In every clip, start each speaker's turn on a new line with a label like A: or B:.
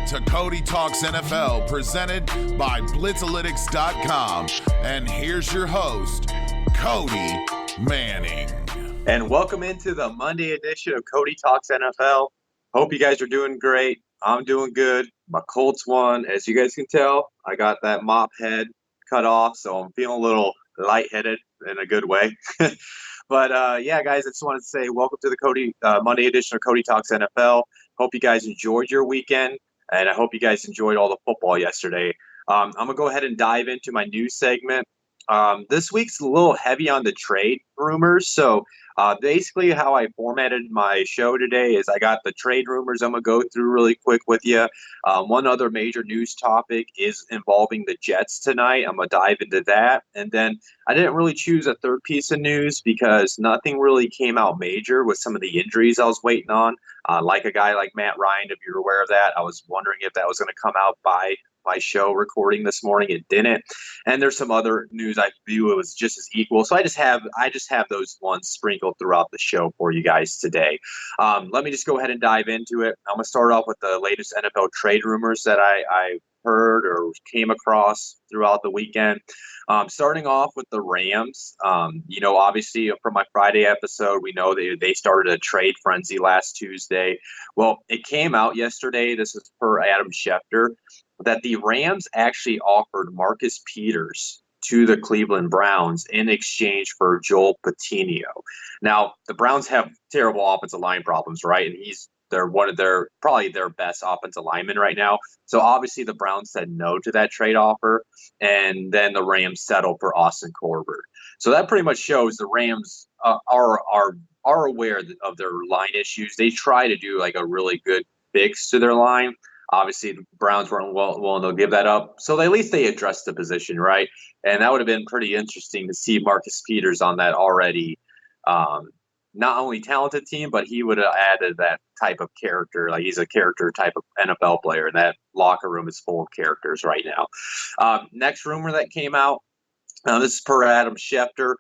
A: to Cody Talks NFL, presented by Blitzalytics.com. And here's your host, Cody Manning.
B: And welcome into the Monday edition of Cody Talks NFL. Hope you guys are doing great. I'm doing good. My Colts won. As you guys can tell, I got that mop head cut off, so I'm feeling a little lightheaded in a good way. But yeah, guys, I just wanted to say welcome to the Monday edition of Cody Talks NFL. Hope you guys enjoyed your weekend, and I hope you guys enjoyed all the football yesterday. I'm going to go ahead and dive into my news segment. This week's a little heavy on the trade rumors. So basically how I formatted my show today is I got the trade rumors I'm going to go through really quick with you. One other major news topic is involving the Jets tonight. I'm going to dive into that. And then I didn't really choose a third piece of news because nothing really came out major with some of the injuries I was waiting on. Like a guy like Matt Ryan, if you're aware of that, I was wondering if that was going to come out by my show recording this morning. It didn't. And there's some other news I view it was just as equal. So I just have those ones sprinkled throughout the show for you guys today. Let me just go ahead and dive into it. I'm going to start off with the latest NFL trade rumors that I heard or came across throughout the weekend. Starting off with the Rams, obviously from my Friday episode, we know they started a trade frenzy last Tuesday. Well, it came out yesterday, this is per Adam Schefter, that the Rams actually offered Marcus Peters to the Cleveland Browns in exchange for Joel Patino. Now, the Browns have terrible offensive line problems, right? And they're one of probably their best offensive linemen right now. So obviously the Browns said no to that trade offer, and then the Rams settled for Austin Corbett. So that pretty much shows the Rams are aware of their line issues. They try to do like a really good fix to their line. Obviously, the Browns weren't willing to give that up. So at least they addressed the position, right? And that would have been pretty interesting to see Marcus Peters on that already not only talented team, but he would have added that type of character. Like he's a character type of NFL player, and that locker room is full of characters right now. Next rumor that came out, this is per Adam Schefter.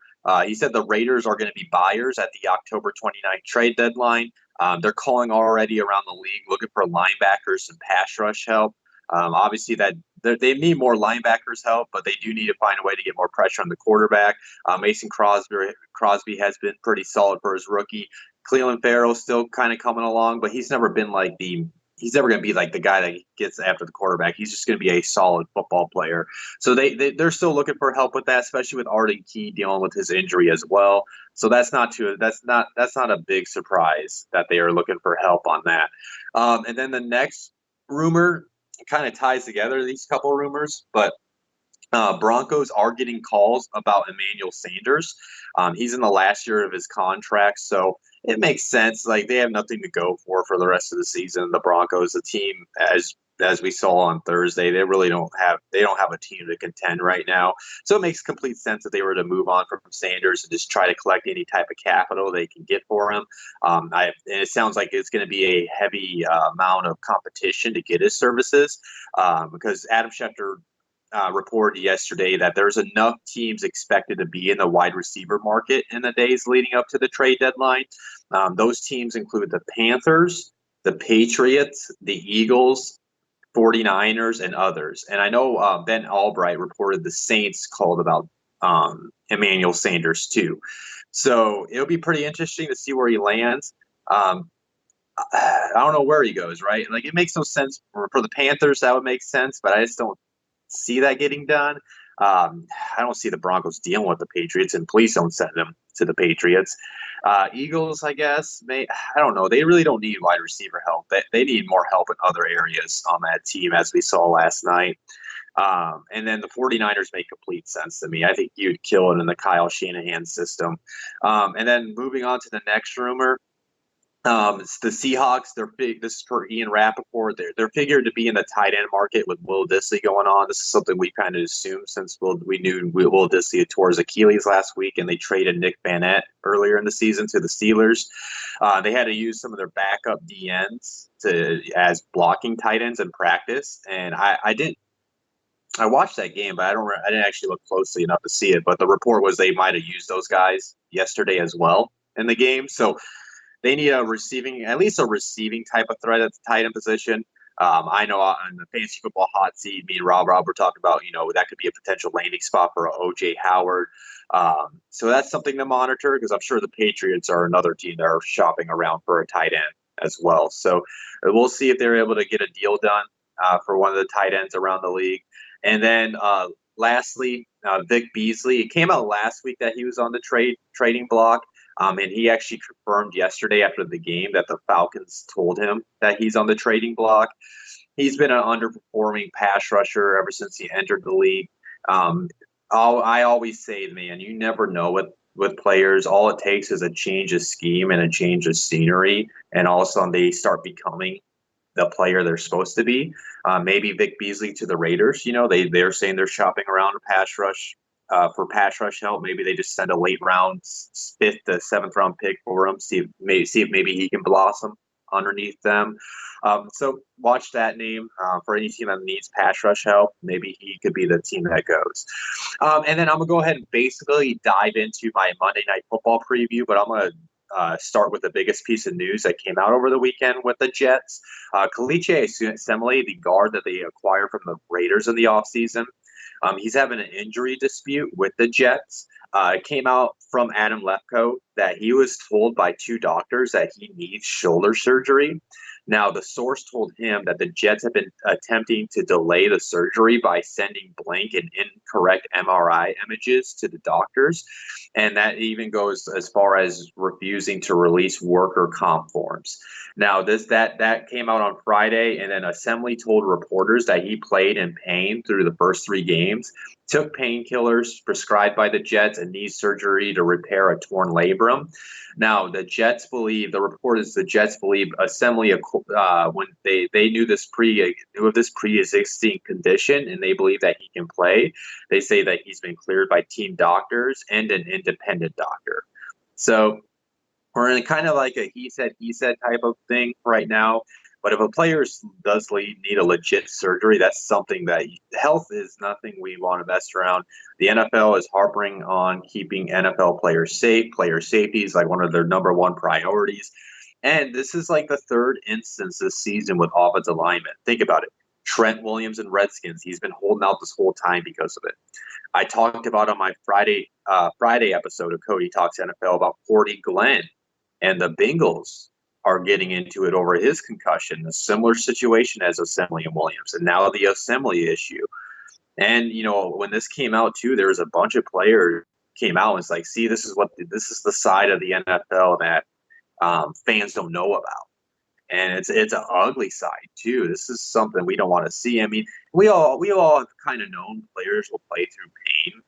B: He said the Raiders are going to be buyers at the October 29th trade deadline. They're calling already around the league, looking for linebackers and pass rush help. Obviously, that they need more linebackers help, but they do need to find a way to get more pressure on the quarterback. Mason Crosby has been pretty solid for his rookie. Cleveland Farrell's still kind of coming along, but he's never been like he's never going to be like the guy that gets after the quarterback. He's just going to be a solid football player. So they're still looking for help with that, especially with Arden Key dealing with his injury as well. So that's not a big surprise that they are looking for help on that. And then the next rumor kind of ties together these couple rumors, but Broncos are getting calls about Emmanuel Sanders. He's in the last year of his contract, so it makes sense. Like they have nothing to go for the rest of the season. The Broncos, the team, as we saw on Thursday, they don't have a team to contend right now. So it makes complete sense that they were to move on from Sanders and just try to collect any type of capital they can get for him. And it sounds like it's going to be a heavy amount of competition to get his services because Adam Schefter reported yesterday that there's enough teams expected to be in the wide receiver market in the days leading up to the trade deadline. Those teams include the Panthers, the Patriots, the Eagles, 49ers, and others. And I know Ben Albright reported the Saints called about Emmanuel Sanders too. So it'll be pretty interesting to see where he lands. I don't know where he goes, right? Like it makes no sense for the Panthers. That would make sense, but I just don't see that getting done. I don't see the Broncos dealing with the Patriots, and please don't send them to the Patriots. Eagles, I guess, I don't know. They really don't need wide receiver help. They need more help in other areas on that team, as we saw last night. And then the 49ers make complete sense to me. I think you'd kill it in the Kyle Shanahan system. And then moving on to the next rumor, it's the Seahawks. This is per Ian Rappaport. They're figured to be in the tight end market with Will Dissly going on. This is something we kind of assumed since we knew Will Dissly had tore his Achilles last week, and they traded Nick Vanette earlier in the season to the Steelers. They had to use some of their backup DNs as blocking tight ends in practice, and I watched that game, but I didn't actually look closely enough to see it. But the report was they might have used those guys yesterday as well in the game. So they need at least a receiving type of threat at the tight end position. I know on the fantasy football hot seat, me and Rob were talking about, that could be a potential landing spot for OJ Howard. So that's something to monitor because I'm sure the Patriots are another team that are shopping around for a tight end as well. So we'll see if they're able to get a deal done for one of the tight ends around the league. And then lastly, Vic Beasley. It came out last week that he was on the trading block. And he actually confirmed yesterday after the game that the Falcons told him that he's on the trading block. He's been an underperforming pass rusher ever since he entered the league. I always say, man, you never know with players. All it takes is a change of scheme and a change of scenery, and all of a sudden they start becoming the player they're supposed to be. Maybe Vic Beasley to the Raiders. They're saying they're shopping around a pass rush for pass rush help. Maybe they just send a late round 5th to 7th round pick for him. See if maybe he can blossom underneath them. So watch that name for any team that needs pass rush help. Maybe he could be the team that goes. And then I'm gonna go ahead and basically dive into my Monday Night Football preview, but I'm gonna start with the biggest piece of news that came out over the weekend with the Jets. Kalichi Asemele, the guard that they acquired from the Raiders in the offseason, he's having an injury dispute with the Jets. It came out from Adam Lefko that he was told by 2 doctors that he needs shoulder surgery. Now, the source told him that the Jets have been attempting to delay the surgery by sending blank and incorrect MRI images to the doctors. And that even goes as far as refusing to release worker comp forms. Now, that came out on Friday, and then Asemele told reporters that he played in pain through the first 3 games, took painkillers prescribed by the Jets, and needs surgery to repair a torn labrum. Now, the report is the Jets believe Asemele, when they knew this pre-existing condition, and they believe that he can play. They say that he's been cleared by team doctors and an independent doctor. So we're in kind of like a he said type of thing right now. But if a player does need a legit surgery, that's something that health is nothing we want to mess around. The NFL is harping on keeping NFL players safe. Player safety is like one of their number one priorities. And this is like the 3rd instance this season with offensive linemen. Think about it. Trent Williams and Redskins, he's been holding out this whole time because of it. I talked about on my Friday episode of Cody Talks NFL about Cordy Glenn and the Bengals are getting into it over his concussion, a similar situation as Asemele and Williams, and now the Asemele issue. And when this came out too, there was a bunch of players came out and it's like, see, this is the side of the NFL that fans don't know about, and it's an ugly side too. This is something we don't want to see. I mean, we all have kind of known players will play through pain,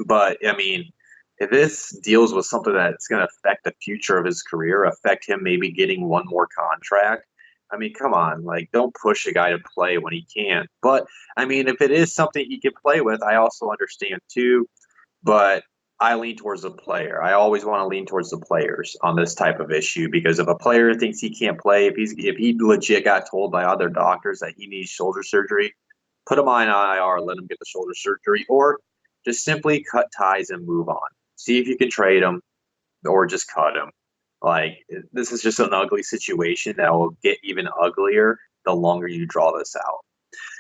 B: but I mean, if this deals with something that's going to affect the future of his career, affect him maybe getting one more contract, I mean, come on, like, don't push a guy to play when he can't. But, I mean, if it is something he can play with, I also understand too, but I lean towards the player. I always want to lean towards the players on this type of issue, because if a player thinks he can't play, if he legit got told by other doctors that he needs shoulder surgery, put him on IR, let him get the shoulder surgery, or just simply cut ties and move on. See if you can trade him or just cut him. Like, this is just an ugly situation that will get even uglier the longer you draw this out.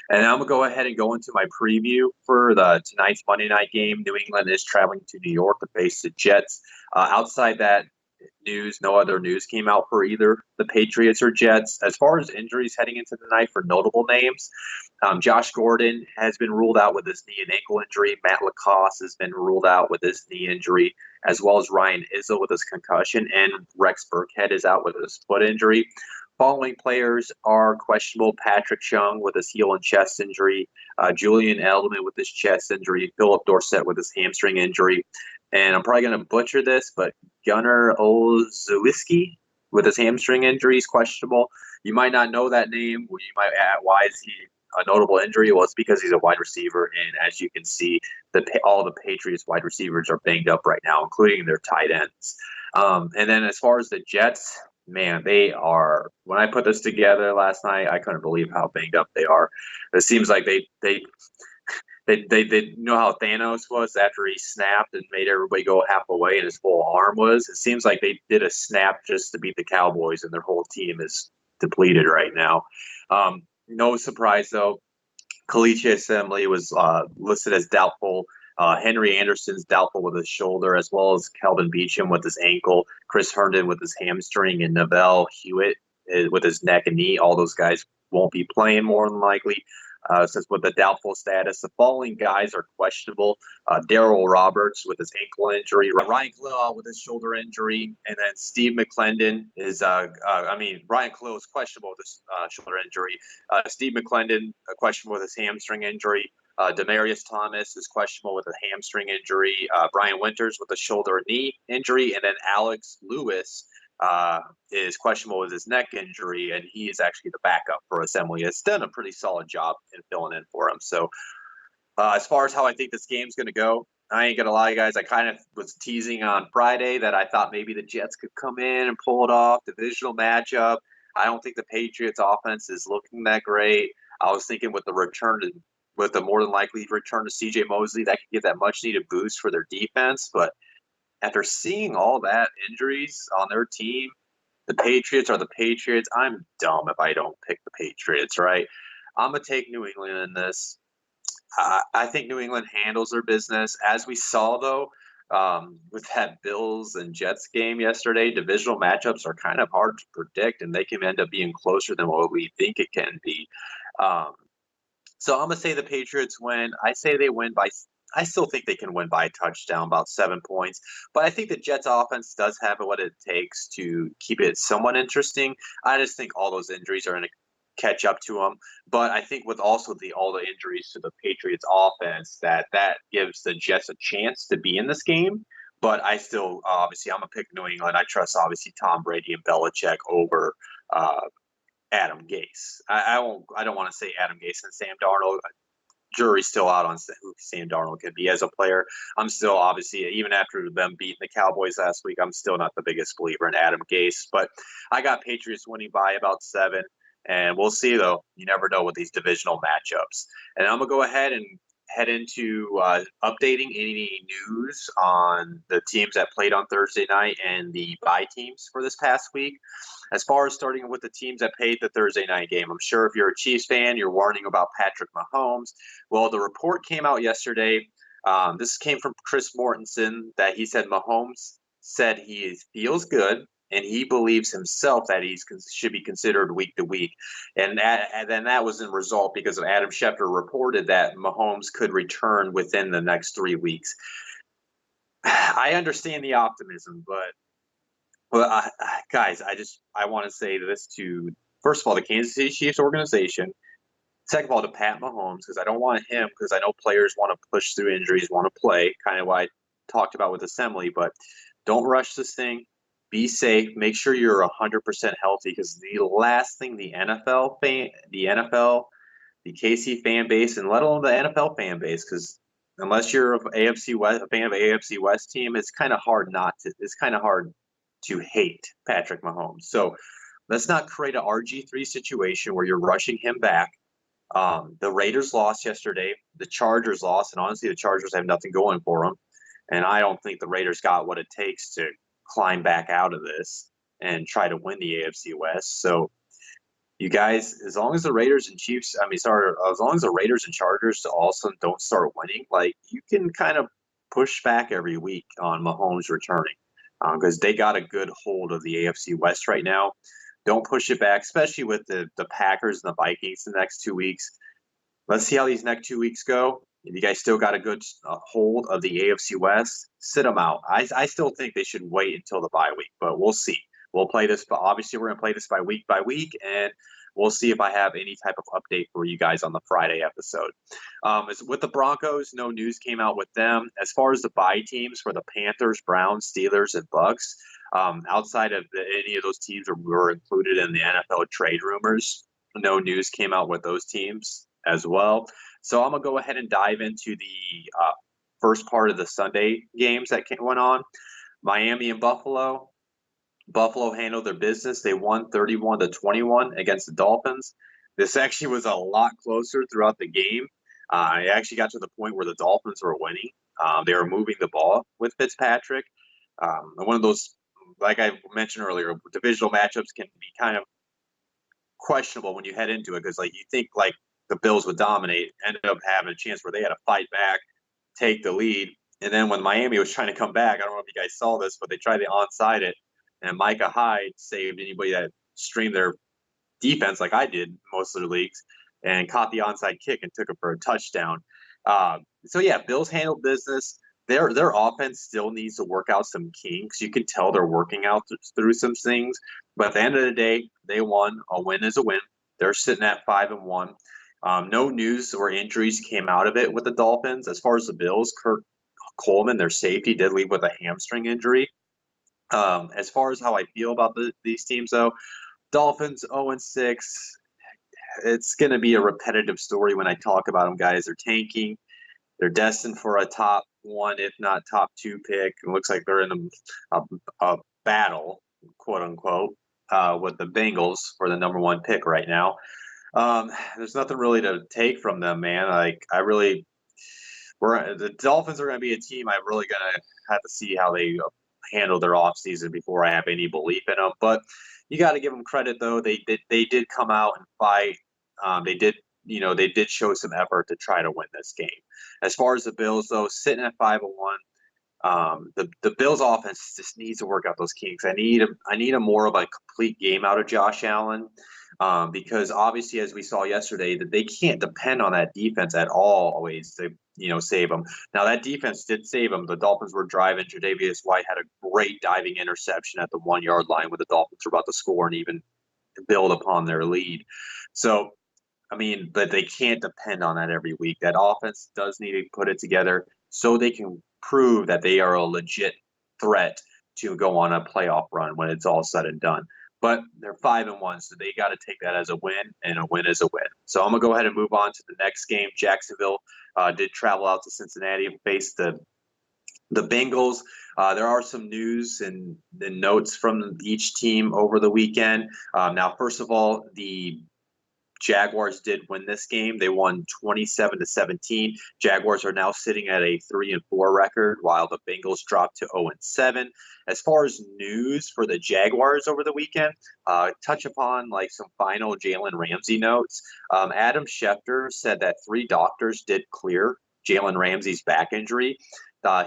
B: And I'm going to go ahead and go into my preview for tonight's Monday night game. New England is traveling to New York to face the Jets. Outside that news, no other news came out for either the Patriots or Jets. As far as injuries heading into the night for notable names, Josh Gordon has been ruled out with his knee and ankle injury. Matt Lacoste has been ruled out with his knee injury, as well as Ryan Izzo with his concussion, and Rex Burkhead is out with his foot injury. Following players are questionable: Patrick Chung with his heel and chest injury, Julian Edelman with his chest injury, Philip Dorsett with his hamstring injury, and I'm probably going to butcher this, but Gunnar Olszewski with his hamstring injury is questionable. You might not know that name. You might add, why is he a notable injury? Well, it's because he's a wide receiver, and as you can see, all the Patriots wide receivers are banged up right now, including their tight ends. And then as far as the Jets, man, they are. When I put this together last night, I couldn't believe how banged up they are. It seems like they know how Thanos was after he snapped and made everybody go half away, and his whole arm was. It seems like they did a snap just to beat the Cowboys, and their whole team is depleted right now. No surprise, though. Kalichi Assembly was listed as doubtful. Henry Anderson's doubtful with his shoulder, as well as Kelvin Beachum with his ankle, Chris Herndon with his hamstring, and Neville Hewitt with his neck and knee. All those guys won't be playing more than likely. Since with the doubtful status, the following guys are questionable. Daryl Roberts with his ankle injury, Ryan Khalil with his shoulder injury, and then Steve McClendon is, Ryan Khalil is questionable with his shoulder injury. Steve McClendon, questionable with his hamstring injury. Demarius Thomas is questionable with a hamstring injury. Brian Winters with a shoulder and knee injury. And then Alex Lewis is questionable with his neck injury, and he is actually the backup for Assembly. It's done a pretty solid job in filling in for him. So as far as how I think this game's going to go, I ain't going to lie, guys. I kind of was teasing on Friday that I thought maybe the Jets could come in and pull it off, divisional matchup. I don't think the Patriots offense is looking that great. I was thinking with the more than likely return to C.J. Mosley, that could give that much needed boost for their defense. But after seeing all that injuries on their team, the Patriots are the Patriots. I'm dumb if I don't pick the Patriots, right? I'm going to take New England in this. I think New England handles their business. As we saw, though, with that Bills and Jets game yesterday, divisional matchups are kind of hard to predict, and they can end up being closer than what we think it can be. So I'm going to say the Patriots win. I say they win by – I still think they can win by a touchdown, about 7 points. But I think the Jets offense does have what it takes to keep it somewhat interesting. I just think all those injuries are going to catch up to them. But I think with also all the injuries to the Patriots offense, that gives the Jets a chance to be in this game. But I still, obviously, I'm going to pick New England. I trust, obviously, Tom Brady and Belichick over Adam Gase. I don't want to say Adam Gase and Sam Darnold. Jury's still out on who Sam Darnold could be as a player. I'm still, obviously, even after them beating the Cowboys last week, I'm still not the biggest believer in Adam Gase. But I got Patriots winning by about 7. And we'll see, though. You never know with these divisional matchups. And I'm going to go ahead and head into updating any news on the teams that played on Thursday night and the bye teams for this past week. As far as starting with the teams that played the Thursday night game, I'm sure if you're a Chiefs fan, you're warning about Patrick Mahomes. Well, the report came out yesterday. This came from Chris Mortensen that he said Mahomes said he feels good, and he believes himself that he should be considered week to week. And then that was in result because of Adam Schefter reported that Mahomes could return within the next 3 weeks. I understand the optimism, but guys, I want to say this to, first of all, the Kansas City Chiefs organization. Second of all, to Pat Mahomes, because I don't want him, because I know players want to push through injuries, want to play, kind of what I talked about with Assembly, but don't rush this thing. Be safe. Make sure you're 100% healthy, because the last thing the NFL, the KC fan base, and let alone the NFL fan base, because unless you're a fan of AFC West team, it's kind of hard to hate Patrick Mahomes. So let's not create an RG3 situation where you're rushing him back. The Raiders lost yesterday. The Chargers lost, and honestly, the Chargers have nothing going for them. And I don't think the Raiders got what it takes to climb back out of this and try to win the AFC West. So you guys, as long as the Raiders and as long as the Raiders and Chargers also don't start winning, like, you can kind of push back every week on Mahomes returning, because they got a good hold of the AFC West right now. Don't push it back, especially with the Packers and the Vikings the next 2 weeks. Let's see how these next 2 weeks go. If you guys still got a good hold of the AFC West, sit them out. I still think they should wait until the bye week, but we'll see. We'll play this, but obviously we're going to play this by week, and we'll see if I have any type of update for you guys on the Friday episode. With the Broncos, no news came out with them. As far as the bye teams for the Panthers, Browns, Steelers, and Bucks, outside of any of those teams were included in the NFL trade rumors, no news came out with those teams as well. So I'm going to go ahead and dive into the first part of the Sunday games that went on. Miami and Buffalo. Buffalo handled their business. They won 31-21 against the Dolphins. This actually was a lot closer throughout the game. It actually got to the point where the Dolphins were winning. They were moving the ball with Fitzpatrick. One of those, like I mentioned earlier, divisional matchups can be kind of questionable when you head into it, because like you think like the Bills would dominate, ended up having a chance where they had to fight back, take the lead. And then when Miami was trying to come back, I don't know if you guys saw this, but they tried to onside it, and Micah Hyde saved anybody that streamed their defense like I did most of the leagues, and caught the onside kick and took it for a touchdown. So yeah, Bills handled business. Their offense still needs to work out some kinks. You can tell they're working out through some things, but at the end of the day, they won. A win is a win. They're sitting at 5-1. No news or injuries came out of it with the Dolphins. As far as the Bills, Kurt Coleman, their safety, did leave with a hamstring injury. As far as how I feel about these teams, though, Dolphins 0-6. It's going to be a repetitive story when I talk about them, guys. They're tanking. They're destined for a top one, if not top two pick. It looks like they're in a battle, quote unquote, with the Bengals for the number one pick right now. There's nothing really to take from them, man. The Dolphins are going to be a team I'm really going to have to see how they handle their offseason before I have any belief in them. But you got to give them credit, though. They did come out and fight. They did show some effort to try to win this game. As far as the Bills, though, sitting at 5-1, the Bills offense just needs to work out those kinks. I need a more of a complete game out of Josh Allen, because obviously, as we saw yesterday, that they can't depend on that defense at all always to save them. Now that defense did save them. The Dolphins were driving. Tre'Davious White had a great diving interception at the 1 yard line when the Dolphins were about to score and even build upon their lead. So, I mean, but they can't depend on that every week. That offense does need to put it together so they can prove that they are a legit threat to go on a playoff run when it's all said and done. But they're 5-1, so they got to take that as a win, and a win is a win. So I'm gonna go ahead and move on to the next game. Jacksonville did travel out to Cincinnati and face the Bengals. There are some news and notes from each team over the weekend. Now, first of all, the Jaguars did win this game. They won 27-17. Jaguars are now sitting at a 3-4 record, while the Bengals dropped to 0-7. As far as news for the Jaguars over the weekend, touch upon like some final Jalen Ramsey notes. Adam Schefter said that 3 doctors did clear Jalen Ramsey's back injury.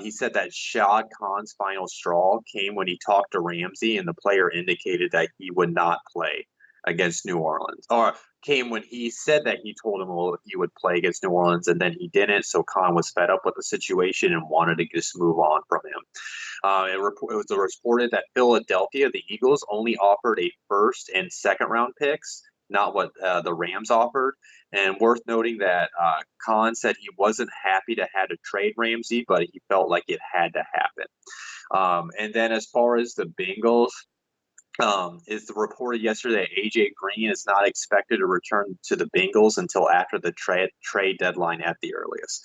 B: He said that Shad Khan's final straw came when he talked to Ramsey, and the player indicated that he would not play against New Orleans, or came when he said that he told him he would play against New Orleans, and then he didn't. So Khan was fed up with the situation and wanted to just move on from him. It was reported that Philadelphia, the Eagles, only offered a first and second round picks, not what the Rams offered. And worth noting that Khan said he wasn't happy to have to trade Ramsey, but he felt like it had to happen. And then as far as the Bengals, is reported yesterday that AJ Green is not expected to return to the Bengals until after the trade deadline at the earliest.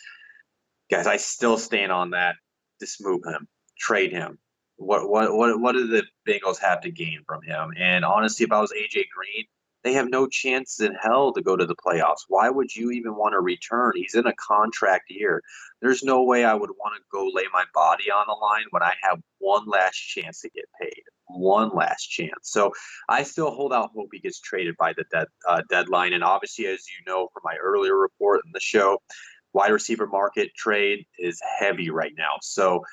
B: Guys, I still stand on that. Just move him, trade him. What do the Bengals have to gain from him? And honestly, if I was AJ Green, they have no chance in hell to go to the playoffs. Why would you even want to return? He's in a contract year. There's no way I would want to go lay my body on the line when I have one last chance to get paid. One last chance. So I still hold out hope he gets traded by the deadline. And obviously, as you know from my earlier report in the show, wide receiver market trade is heavy right now. So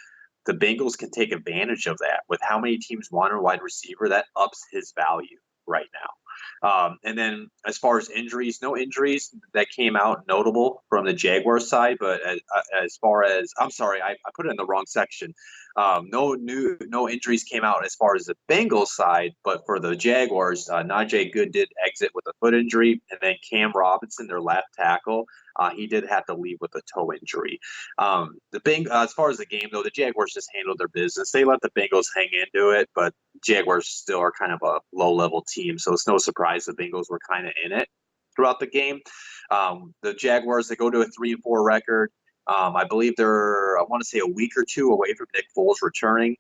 B: the Bengals can take advantage of that. With how many teams want a wide receiver, that ups his value right now. And then as far as injuries, no injuries that came out notable from the Jaguars side, but as far as, I'm sorry, I put it in the wrong section. No injuries came out as far as the Bengals side, but for the Jaguars, Najee Good did exit with a foot injury, and then Cam Robinson, their left tackle, he did have to leave with a toe injury. As far as the game, though, the Jaguars just handled their business. They let the Bengals hang into it, but Jaguars still are kind of a low-level team, so it's no surprise the Bengals were kind of in it throughout the game. The Jaguars, they go to a 3-4 record. I believe they're, I want to say, a week or two away from Nick Foles returning.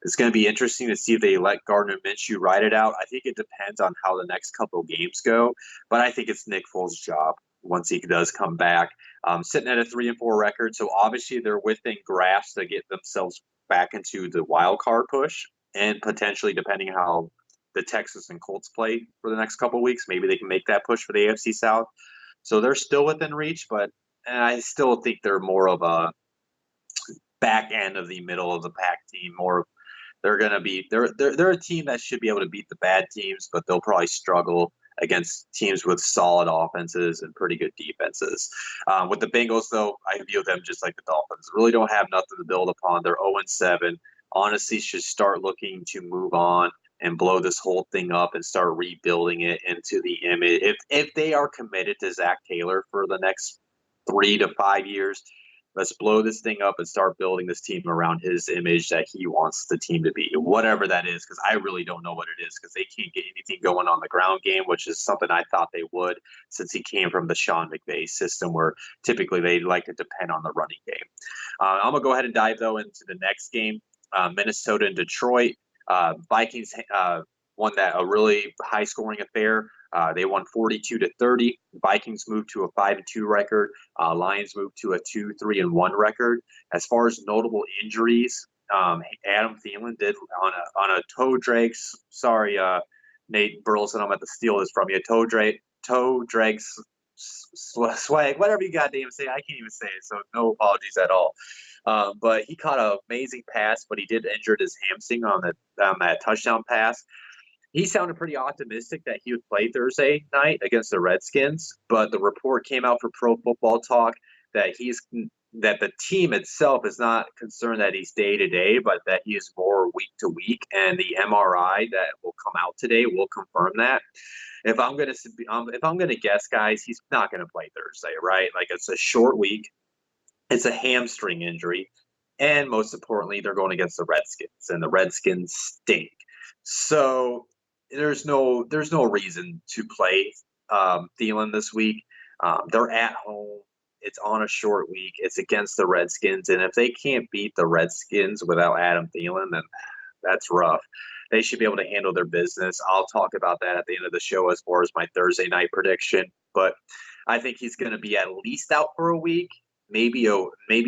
B: It's going to be interesting to see if they let Gardner Minshew ride it out. I think it depends on how the next couple of games go, but I think it's Nick Foles' job once he does come back. Sitting at a 3-4 record, so obviously they're within grasp to get themselves back into the wild card push, and potentially, depending how the Texans and Colts play for the next couple of weeks. Maybe they can make that push for the AFC South. So they're still within reach, but I still think they're more of a back end of the middle of the pack team. They're a team that should be able to beat the bad teams, but they'll probably struggle against teams with solid offenses and pretty good defenses. With the Bengals, though, I view them just like the Dolphins. Really don't have nothing to build upon. They're 0-7. Honestly, should start looking to move on and blow this whole thing up and start rebuilding it into the image. If they are committed to Zach Taylor for the next 3 to 5 years, let's blow this thing up and start building this team around his image that he wants the team to be, whatever that is, because I really don't know what it is, because they can't get anything going on the ground game, which is something I thought they would since he came from the Sean McVay system where typically they like to depend on the running game. I'm going to go ahead and dive, though, into the next game, Minnesota and Detroit. Vikings won that a really high-scoring affair. They won 42-30. Vikings moved to a 5-2 record. Lions moved to a 2-3-1 record. As far as notable injuries, Adam Thielen did on a toe drag. Sorry, Nate Burleson, I'm at to steal this from you. Toe drag swag, whatever you goddamn say. I can't even say it, so no apologies at all. But he caught an amazing pass, but he did injure his hamstring on that touchdown pass. He sounded pretty optimistic that he would play Thursday night against the Redskins, but the report came out for Pro Football Talk that the team itself is not concerned that he's day to day, but that he is more week to week. And the MRI that will come out today will confirm that. If I'm gonna guess, guys, he's not gonna play Thursday, right? Like, it's a short week, it's a hamstring injury, and most importantly, they're going against the Redskins, and the Redskins stink. So there's no reason to play Thielen this week. They're at home. It's on a short week. It's against the Redskins. And if they can't beat the Redskins without Adam Thielen, then that's rough. They should be able to handle their business. I'll talk about that at the end of the show as far as my Thursday night prediction. But I think he's going to be at least out for a week, maybe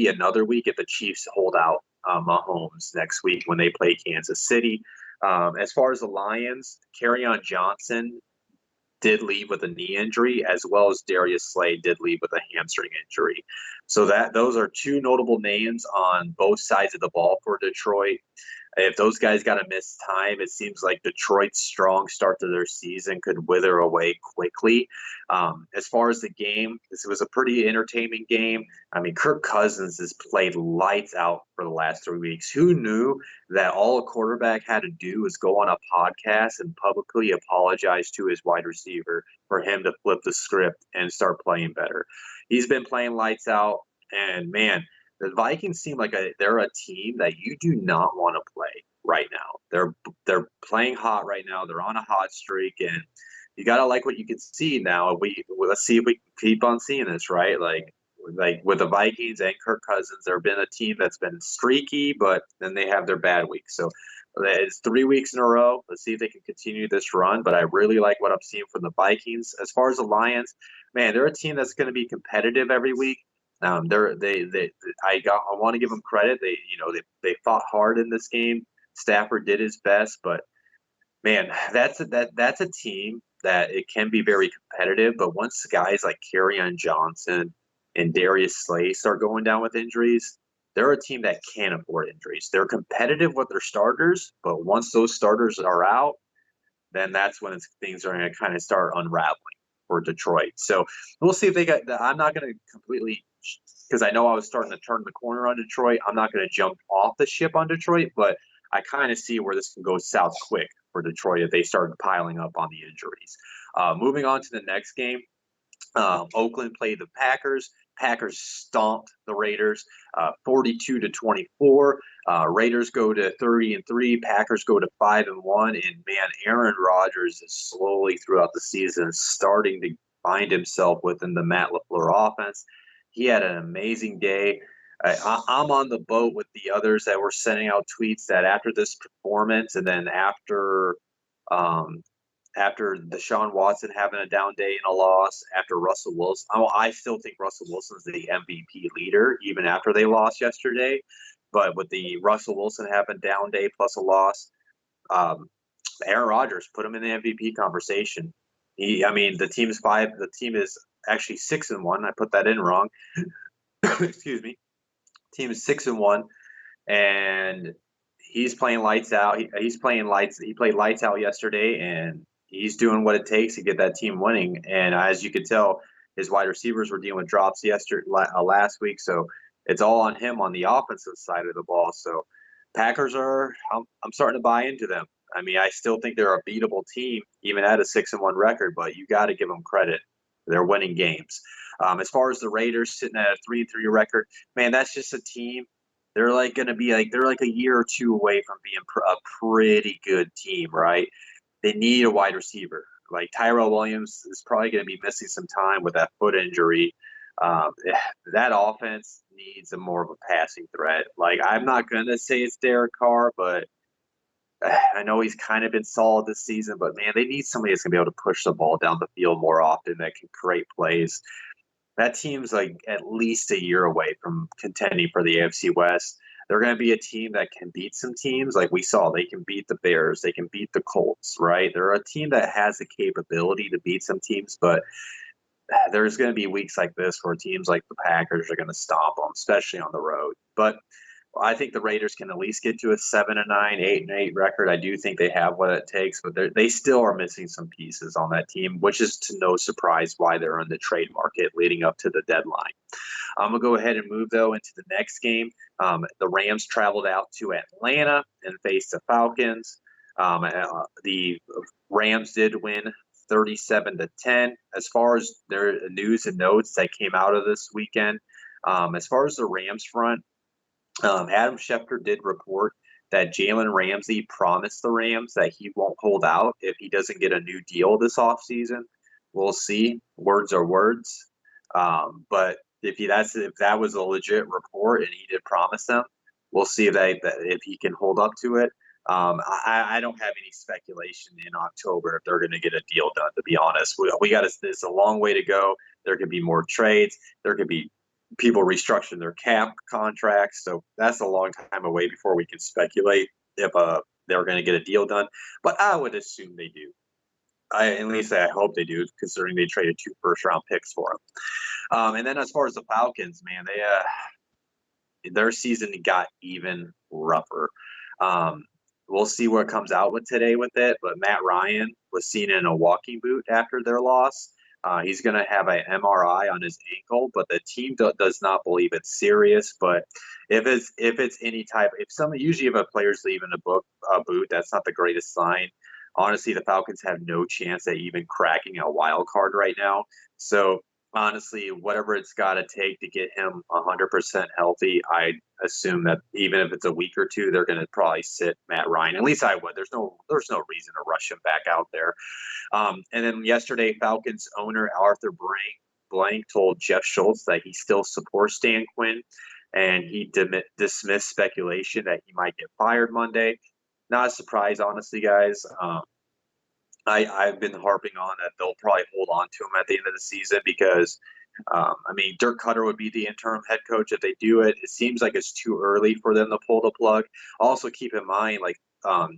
B: another week if the Chiefs hold out Mahomes next week when they play Kansas City. As far as the Lions, Kerryon Johnson did leave with a knee injury, as well as Darius Slay did leave with a hamstring injury. So those are two notable names on both sides of the ball for Detroit. If those guys got to miss time, it seems like Detroit's strong start to their season could wither away quickly. As far as the game, this was a pretty entertaining game. I mean, Kirk Cousins has played lights out for the last 3 weeks. Who knew that all a quarterback had to do was go on a podcast and publicly apologize to his wide receiver for him to flip the script and start playing better? He's been playing lights out, and man, the Vikings seem like they're a team that you do not want to play right now. They're playing hot right now. They're on a hot streak, and you gotta like what you can see now. Let's see if we can keep on seeing this, right? Like with the Vikings and Kirk Cousins, they've been a team that's been streaky, but then they have their bad weeks. So it's 3 weeks in a row. Let's see if they can continue this run. But I really like what I'm seeing from the Vikings. As far as the Lions, man, they're a team that's going to be competitive every week. I want to give them credit. They fought hard in this game. Stafford did his best, but man, that's a team that it can be very competitive. But once guys like Kerryon Johnson and Darius Slay start going down with injuries, they're a team that can't afford injuries. They're competitive with their starters, but once those starters are out, then that's when things are going to kind of start unraveling for Detroit. So we'll see if they got. I'm not going to completely, because I know I was starting to turn the corner on Detroit. I'm not going to jump off the ship on Detroit, but I kind of see where this can go south quick for Detroit if they start piling up on the injuries. Moving on to the next game, Oakland played the Packers. Packers stomped the Raiders 42-24. Raiders go to 30-3. Packers go to 5-1. And man, Aaron Rodgers is slowly throughout the season starting to find himself within the Matt LaFleur offense. He had an amazing day. I'm on the boat with the others that were sending out tweets that after this performance, and then after Deshaun Watson having a down day and a loss, after Russell Wilson, I still think Russell Wilson's the MVP leader, even after they lost yesterday. But with the Russell Wilson having a down day plus a loss, Aaron Rodgers, put him in the MVP conversation. The team is 5. The team is actually 6-1. I put that in wrong. Excuse me. Team is 6-1, and he's playing lights out. He's playing lights. He played lights out yesterday, and he's doing what it takes to get that team winning. And as you can tell, his wide receivers were dealing with drops last week, so it's all on him on the offensive side of the ball. So Packers I'm starting to buy into them. I mean, I still think they're a beatable team, even at a 6-1 record, but you got to give them credit. They're winning games. As far as the Raiders sitting at a 3-3 record, man, that's just a team. They're like going to be they're like a year or two away from being a pretty good team, right? They need a wide receiver. Like Tyrell Williams is probably going to be missing some time with that foot injury. That offense needs more of a passing threat. Like, I'm not going to say it's Derek Carr, but I know he's kind of been solid this season, but man, they need somebody that's going to be able to push the ball down the field more often, that can create plays. That team's like at least a year away from contending for the AFC West. They're going to be a team that can beat some teams. Like we saw, they can beat the Bears. They can beat the Colts, right? They're a team that has the capability to beat some teams, but there's going to be weeks like this where teams like the Packers are going to stomp them, especially on the road. But I think the Raiders can at least get to a 7-9, 8-8 record. I do think they have what it takes, but they still are missing some pieces on that team, which is to no surprise why they're in the trade market leading up to the deadline. I'm going to go ahead and move, though, into the next game. The Rams traveled out to Atlanta and faced the Falcons. The Rams did win 37-10. As far as their news and notes that came out of this weekend, as far as the Rams front, Adam Schefter did report that Jalen Ramsey promised the Rams that he won't hold out if he doesn't get a new deal this offseason. We'll see. Words are words. But if that was a legit report and he did promise them, we'll see if he can hold up to it. I don't have any speculation in October if they're going to get a deal done, to be honest. It's a long way to go. There could be more trades. There could be people restructuring their cap contracts. So that's a long time away before we can speculate if they're going to get a deal done. But I would assume they do. At least I hope they do, considering they traded 2 first-round picks for him. And then as far as the Falcons, man, their season got even rougher. We'll see what comes out with today with it. But Matt Ryan was seen in a walking boot after their loss. He's going to have an MRI on his ankle, but the team does not believe it's serious. But if it's any type, usually if a player's leaving a boot, that's not the greatest sign. Honestly, the Falcons have no chance at even cracking a wild card right now. So honestly, whatever it's got to take to get him 100% healthy, I assume that even if it's a week or two, they're going to probably sit Matt Ryan. At least I would. There's no reason to rush him back out there. And then yesterday, Falcons owner Arthur Blank told Jeff Schultz that he still supports Dan Quinn, and he dismissed speculation that he might get fired Monday. Not a surprise, honestly, guys. I've been harping on that they'll probably hold on to him at the end of the season because, Dirk Cutter would be the interim head coach if they do it. It seems like it's too early for them to pull the plug. Also, keep in mind,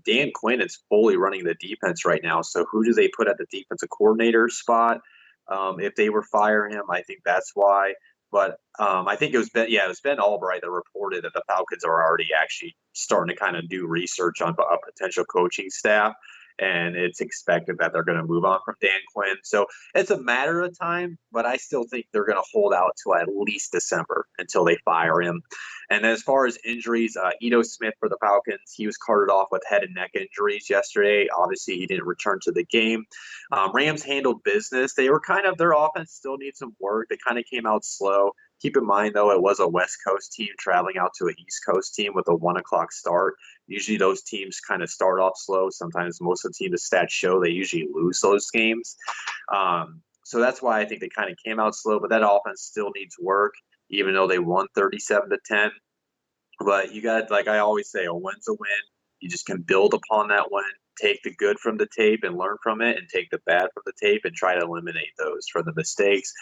B: Dan Quinn is fully running the defense right now. So who do they put at the defensive coordinator spot? If they were firing him, I think that's why. But I think it was Ben Albright that reported that the Falcons are already actually starting to kind of do research on a potential coaching staff. And it's expected that they're going to move on from Dan Quinn. So it's a matter of time, but I still think they're going to hold out till at least December until they fire him. And as far as injuries, Ito Smith for the Falcons, he was carted off with head and neck injuries yesterday. Obviously, he didn't return to the game. Rams handled business. Their offense still needs some work. They kind of came out slow. Keep in mind, though, it was a West Coast team traveling out to an East Coast team with a 1 o'clock start. Usually those teams kind of start off slow. Sometimes most of the team, the stats show they usually lose those games. So that's why I think they kind of came out slow, but that offense still needs work, even though they won 37-10. But you got, like I always say, a win's a win. You just can build upon that win, take the good from the tape and learn from it, and take the bad from the tape and try to eliminate those from the mistakes.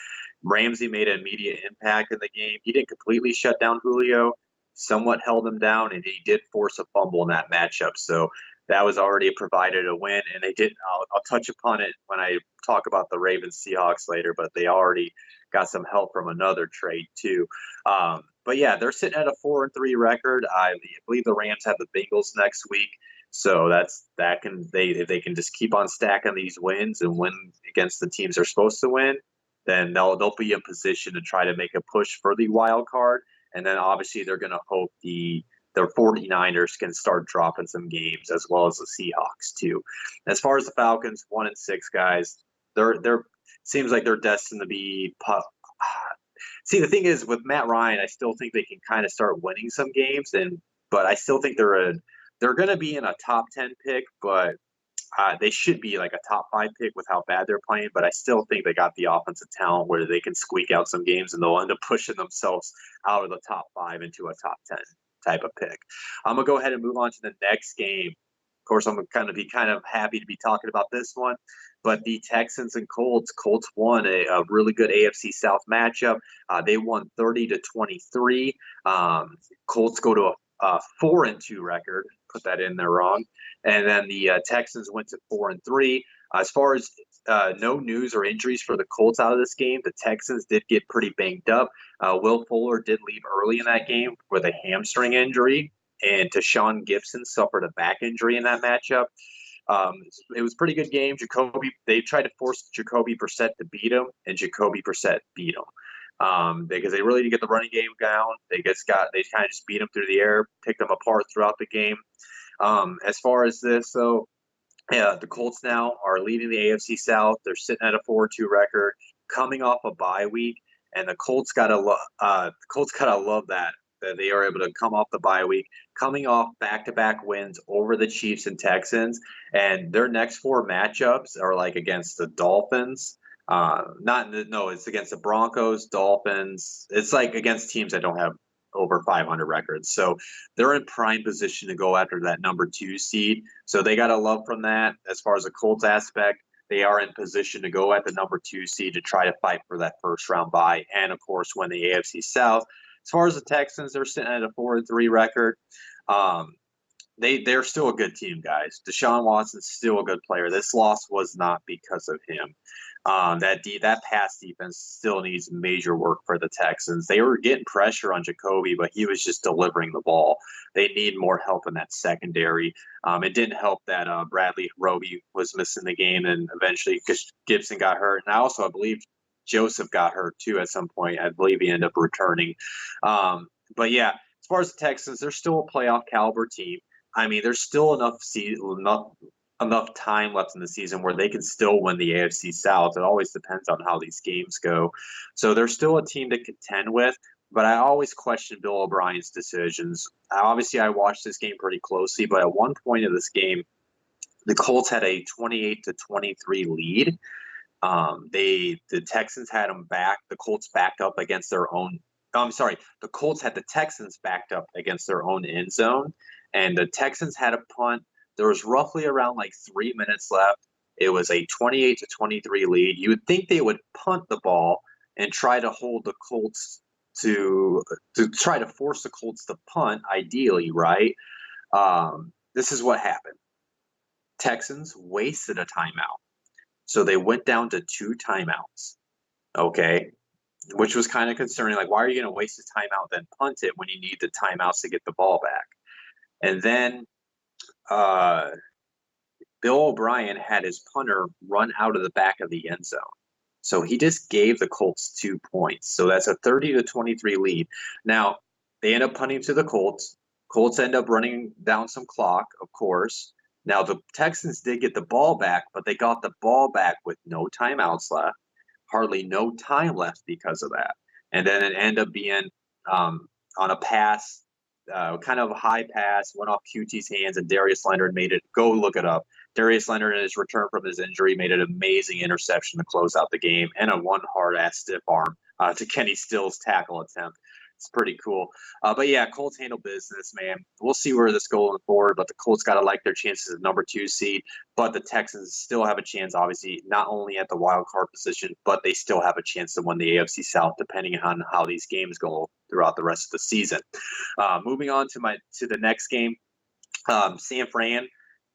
B: Ramsey made an immediate impact in the game. He didn't completely shut down Julio, somewhat held him down, and he did force a fumble in that matchup. So that was already provided a win, and they did. I'll touch upon it when I talk about the Ravens Seahawks later, but they already got some help from another trade too. But yeah, they're sitting at a 4-3 record. I believe the Rams have the Bengals next week, so they can just keep on stacking these wins and win against the teams they're supposed to win, then they'll be in position to try to make a push for the wild card. And then obviously they're going to hope their 49ers can start dropping some games, as well as the Seahawks too. As far as the Falcons, 1-6 guys, they're seems like they're destined to be. See, the thing is with Matt Ryan, I still think they can kind of start winning some games, but I still think they're going to be in a top 10 pick, but they should be like a top 5 pick with how bad they're playing. But I still think they got the offensive talent where they can squeak out some games and they'll end up pushing themselves out of the top 5 into a top 10 type of pick. I'm gonna go ahead and move on to the next game. Of course, I'm gonna be happy to be talking about this one. But the Texans and Colts won a really good AFC South matchup. They won 30-23. Colts go to a 4-2 record. Put that in there wrong. And then the Texans went to 4-3. As far as no news or injuries for the Colts out of this game, the Texans did get pretty banged up. Will Fuller did leave early in that game with a hamstring injury, and Tashawn Gibson suffered a back injury in that matchup. It was a pretty good game. They tried to force Jacoby Brissett to beat him, and Jacoby Brissett beat him. Because they really didn't get the running game down. They kind of just beat him through the air, picked them apart throughout the game. As far as this, though, yeah, the Colts now are leading the AFC South. They're sitting at a 4-2 record, coming off a bye week, and the Colts gotta love that they are able to come off the bye week, coming off back-to-back wins over the Chiefs and Texans, and their next 4 matchups are like against the Dolphins. It's against the Broncos, Dolphins. It's like against teams that don't have over 500 records. So they're in prime position to go after that number 2 seed. So they got to love from that. As far as the Colts aspect, they are in position to go at the number 2 seed to try to fight for that first round bye, and of course win the AFC South. As far as the Texans, they're sitting at a 4-3 record. They're still a good team, guys. Deshaun Watson's still a good player. This loss was not because of him. That pass defense still needs major work for the Texans. They were getting pressure on Jacoby, but he was just delivering the ball. They need more help in that secondary. It didn't help that Bradley Roby was missing the game, and eventually Gibson got hurt. And I believe Joseph got hurt too at some point. I believe he ended up returning. But yeah, as far as the Texans, they're still a playoff caliber team. I mean, there's still enough time left in the season where they can still win the AFC South. It always depends on how these games go. So they're still a team to contend with, but I always question Bill O'Brien's decisions. Obviously, I watched this game pretty closely, but at one point of this game, the Colts had a 28-23 lead. The Texans had them back. The Colts backed up against their own. The Colts had the Texans backed up against their own end zone, and the Texans had a punt. There was roughly around like 3 minutes left. It was a 28-23 lead. You would think they would punt the ball and try to hold the Colts to try to force the Colts to punt, ideally, right? This is what happened. Texans wasted a timeout. So they went down to 2 timeouts, okay, which was kind of concerning. Like, why are you going to waste a timeout then punt it when you need the timeouts to get the ball back? And then Bill O'Brien had his punter run out of the back of the end zone. So he just gave the Colts 2 points. So that's a 30-23 lead. Now, they end up punting to the Colts. Colts end up running down some clock, of course. Now, the Texans did get the ball back, but they got the ball back with no timeouts left, hardly no time left because of that. And then it ended up being on a pass, kind of a high pass, went off QT's hands, and Darius Leonard made it. Go look it up. Darius Leonard, in his return from his injury, made an amazing interception to close out the game, and a one hard-ass stiff arm to Kenny Stills' tackle attempt. It's pretty cool. But yeah, Colts handle business, man. We'll see where this goes forward, but the Colts got to like their chances of number 2 seed. But the Texans still have a chance, obviously, not only at the wild card position, but they still have a chance to win the AFC South, depending on how these games go throughout the rest of the season. Moving on to the next game, San Fran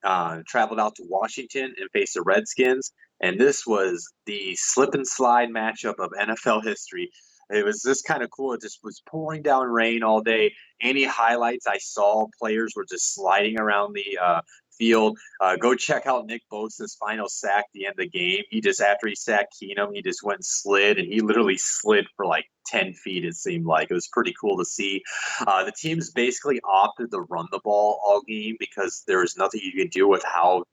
B: traveled out to Washington and faced the Redskins. And this was the slip and slide matchup of NFL history. It was just kind of cool. It just was pouring down rain all day. Any highlights I saw, players were just sliding around the field. Go check out Nick Bosa's final sack at the end of the game. After he sacked Keenum, he just went and slid, and he literally slid for like 10 feet, it seemed like. It was pretty cool to see. The teams basically opted to run the ball all game because there was nothing you could do with how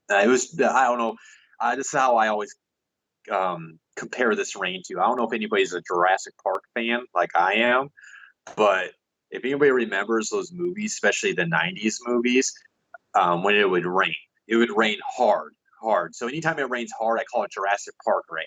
B: it was. I don't know. This is how I always compare this rain to. I don't know if anybody's a Jurassic Park fan like I am, but if anybody remembers those movies, especially the 90s movies, when it would rain hard. So anytime it rains hard, I call it Jurassic Park rain.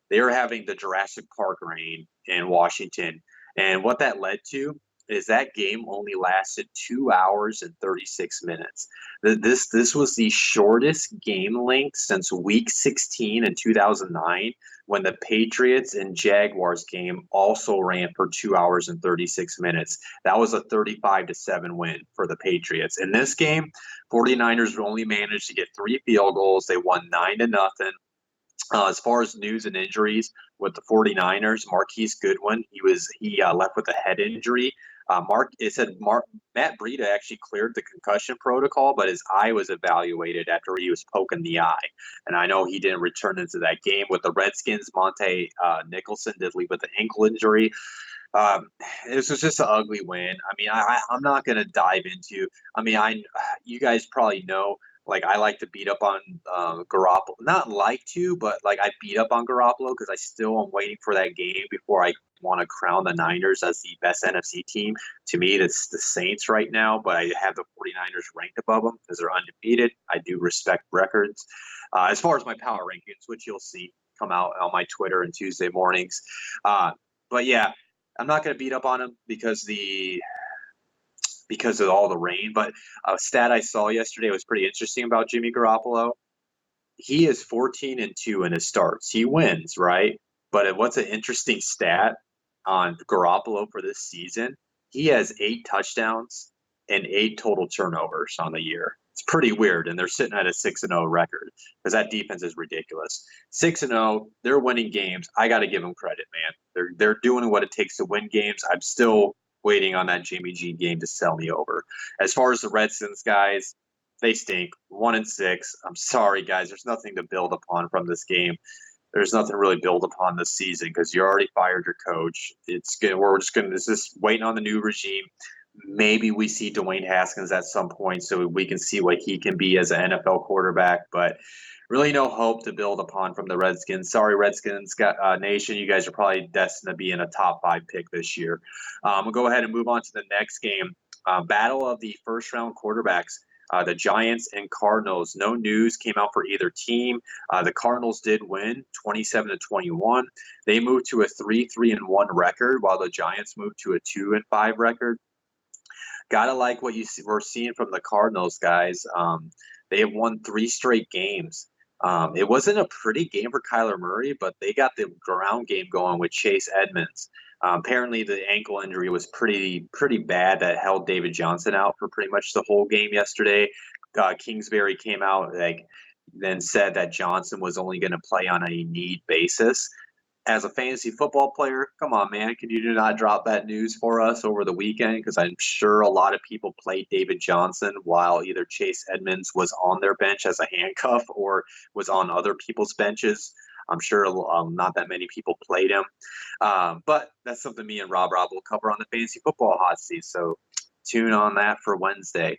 B: They were having the Jurassic Park rain in Washington. And what that led to is that game only lasted 2 hours and 36 minutes. This was the shortest game length since Week 16 in 2009, when the Patriots and Jaguars game also ran for 2 hours and 36 minutes. That was a 35-7 win for the Patriots. In this game, 49ers only managed to get 3 field goals. They won 9-0. As far as news and injuries with the 49ers, Marquise Goodwin, he left with a head injury. Matt Breida actually cleared the concussion protocol, but his eye was evaluated after he was poking the eye. And I know he didn't return into that game. With the Redskins, Monte Nicholson did leave with an ankle injury. This was just an ugly win. I mean, I'm not going to dive into. I mean, you guys probably know. Like, I like to beat up on Garoppolo. Not like to, but like I beat up on Garoppolo because I still am waiting for that game before I want to crown the Niners as the best NFC team. To me, it's the Saints right now, but I have the 49ers ranked above them because they're undefeated. I do respect records. As far as my power rankings, which you'll see come out on my Twitter on Tuesday mornings. But yeah, I'm not going to beat up on them because of all the rain. But a stat I saw yesterday was pretty interesting about Jimmy Garoppolo. He is 14-2 in his starts. He wins, right? But what's an interesting stat on Garoppolo for this season? He has 8 touchdowns and 8 total turnovers on the year. It's pretty weird, and they're sitting at a 6-0 record because that defense is ridiculous. 6-0, they're winning games. I got to give them credit, man. They're doing what it takes to win games. I'm still waiting on that Jimmy G game to sell me over. As far as the Redskins, guys, they stink. 1-6. I'm sorry, guys. There's nothing to build upon from this game. There's nothing really build upon this season because you already fired your coach. We're just waiting on the new regime. Maybe we see Dwayne Haskins at some point so we can see what he can be as an NFL quarterback, but really no hope to build upon from the Redskins. Sorry, Redskins Nation. You guys are probably destined to be in a top 5 pick this year. We'll go ahead and move on to the next game. Battle of the first-round quarterbacks. The Giants and Cardinals. No news came out for either team. The Cardinals did win 27-21. They moved to a 3-1 record, while the Giants moved to a 2-5 record. Gotta like what we're seeing from the Cardinals, guys. They have won 3 straight games. It wasn't a pretty game for Kyler Murray, but they got the ground game going with Chase Edmonds. Apparently, the ankle injury was pretty bad that held David Johnson out for pretty much the whole game yesterday. Kingsbury came out then said that Johnson was only going to play on a need basis. As a fantasy football player, come on, man, can you not drop that news for us over the weekend? Because I'm sure a lot of people played David Johnson while either Chase Edmonds was on their bench as a handcuff or was on other people's benches. I'm sure not that many people played him. But that's something me and Rob will cover on the Fantasy Football Hot Seat. So tune on that for Wednesday.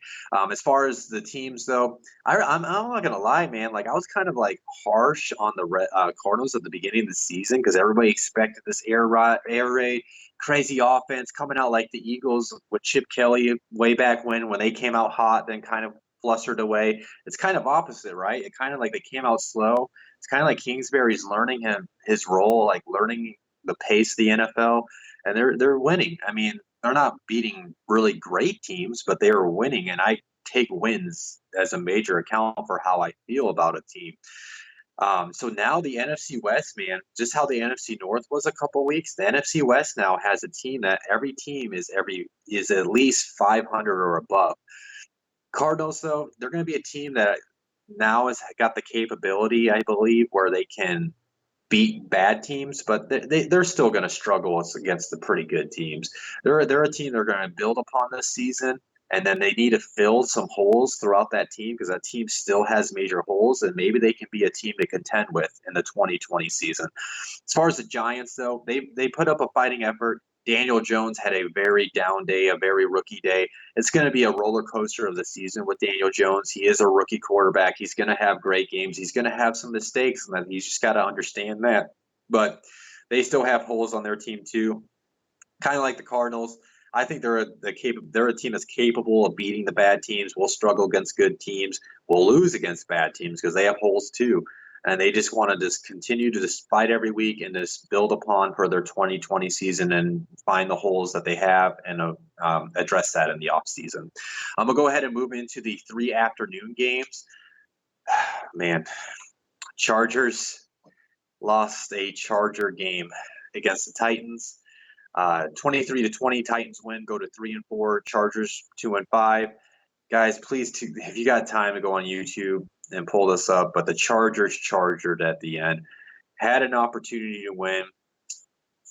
B: As far as the teams, though, I'm not going to lie, man. Like, I was kind of like harsh on the Cardinals at the beginning of the season because everybody expected this air raid, crazy offense coming out like the Eagles with Chip Kelly way back when they came out hot, then kind of flustered away. It's kind of opposite, right? It kind of like they came out slow. It's kind of like Kingsbury's learning his role, like learning the pace of the NFL, and they're winning. I mean, they're not beating really great teams, but they are winning, and I take wins as a major account for how I feel about a team. So now the NFC West, man, just how the NFC North was a couple weeks, the NFC West now has a team that every team is at least 500 or above. Cardinals, though, they're going to be a team that now has got the capability, I believe, where they can beat bad teams, but they're still going to struggle against the pretty good teams. They're a team they're going to build upon this season, and then they need to fill some holes throughout that team because that team still has major holes, and maybe they can be a team to contend with in the 2020 season. As far as the Giants, though, they put up a fighting effort. Daniel Jones had a very down day, a very rookie day. It's going to be a roller coaster of the season with Daniel Jones. He is a rookie quarterback. He's going to have great games. He's going to have some mistakes, and he's just got to understand that. But they still have holes on their team too. Kind of like the Cardinals. I think they're a team that's capable of beating the bad teams. Will struggle against good teams. Will lose against bad teams because they have holes too. And they just want to just continue to just fight every week and just build upon for their 2020 season and find the holes that they have and address that in the offseason. I'm going to go ahead and move into the 3 afternoon games. Man, Chargers lost a Charger game against the Titans. 23-20, Titans win, go to 3-4, Chargers 2-5. Guys, please, if you got time to go on YouTube and pull this up, but the Chargers chargered at the end, had an opportunity to win.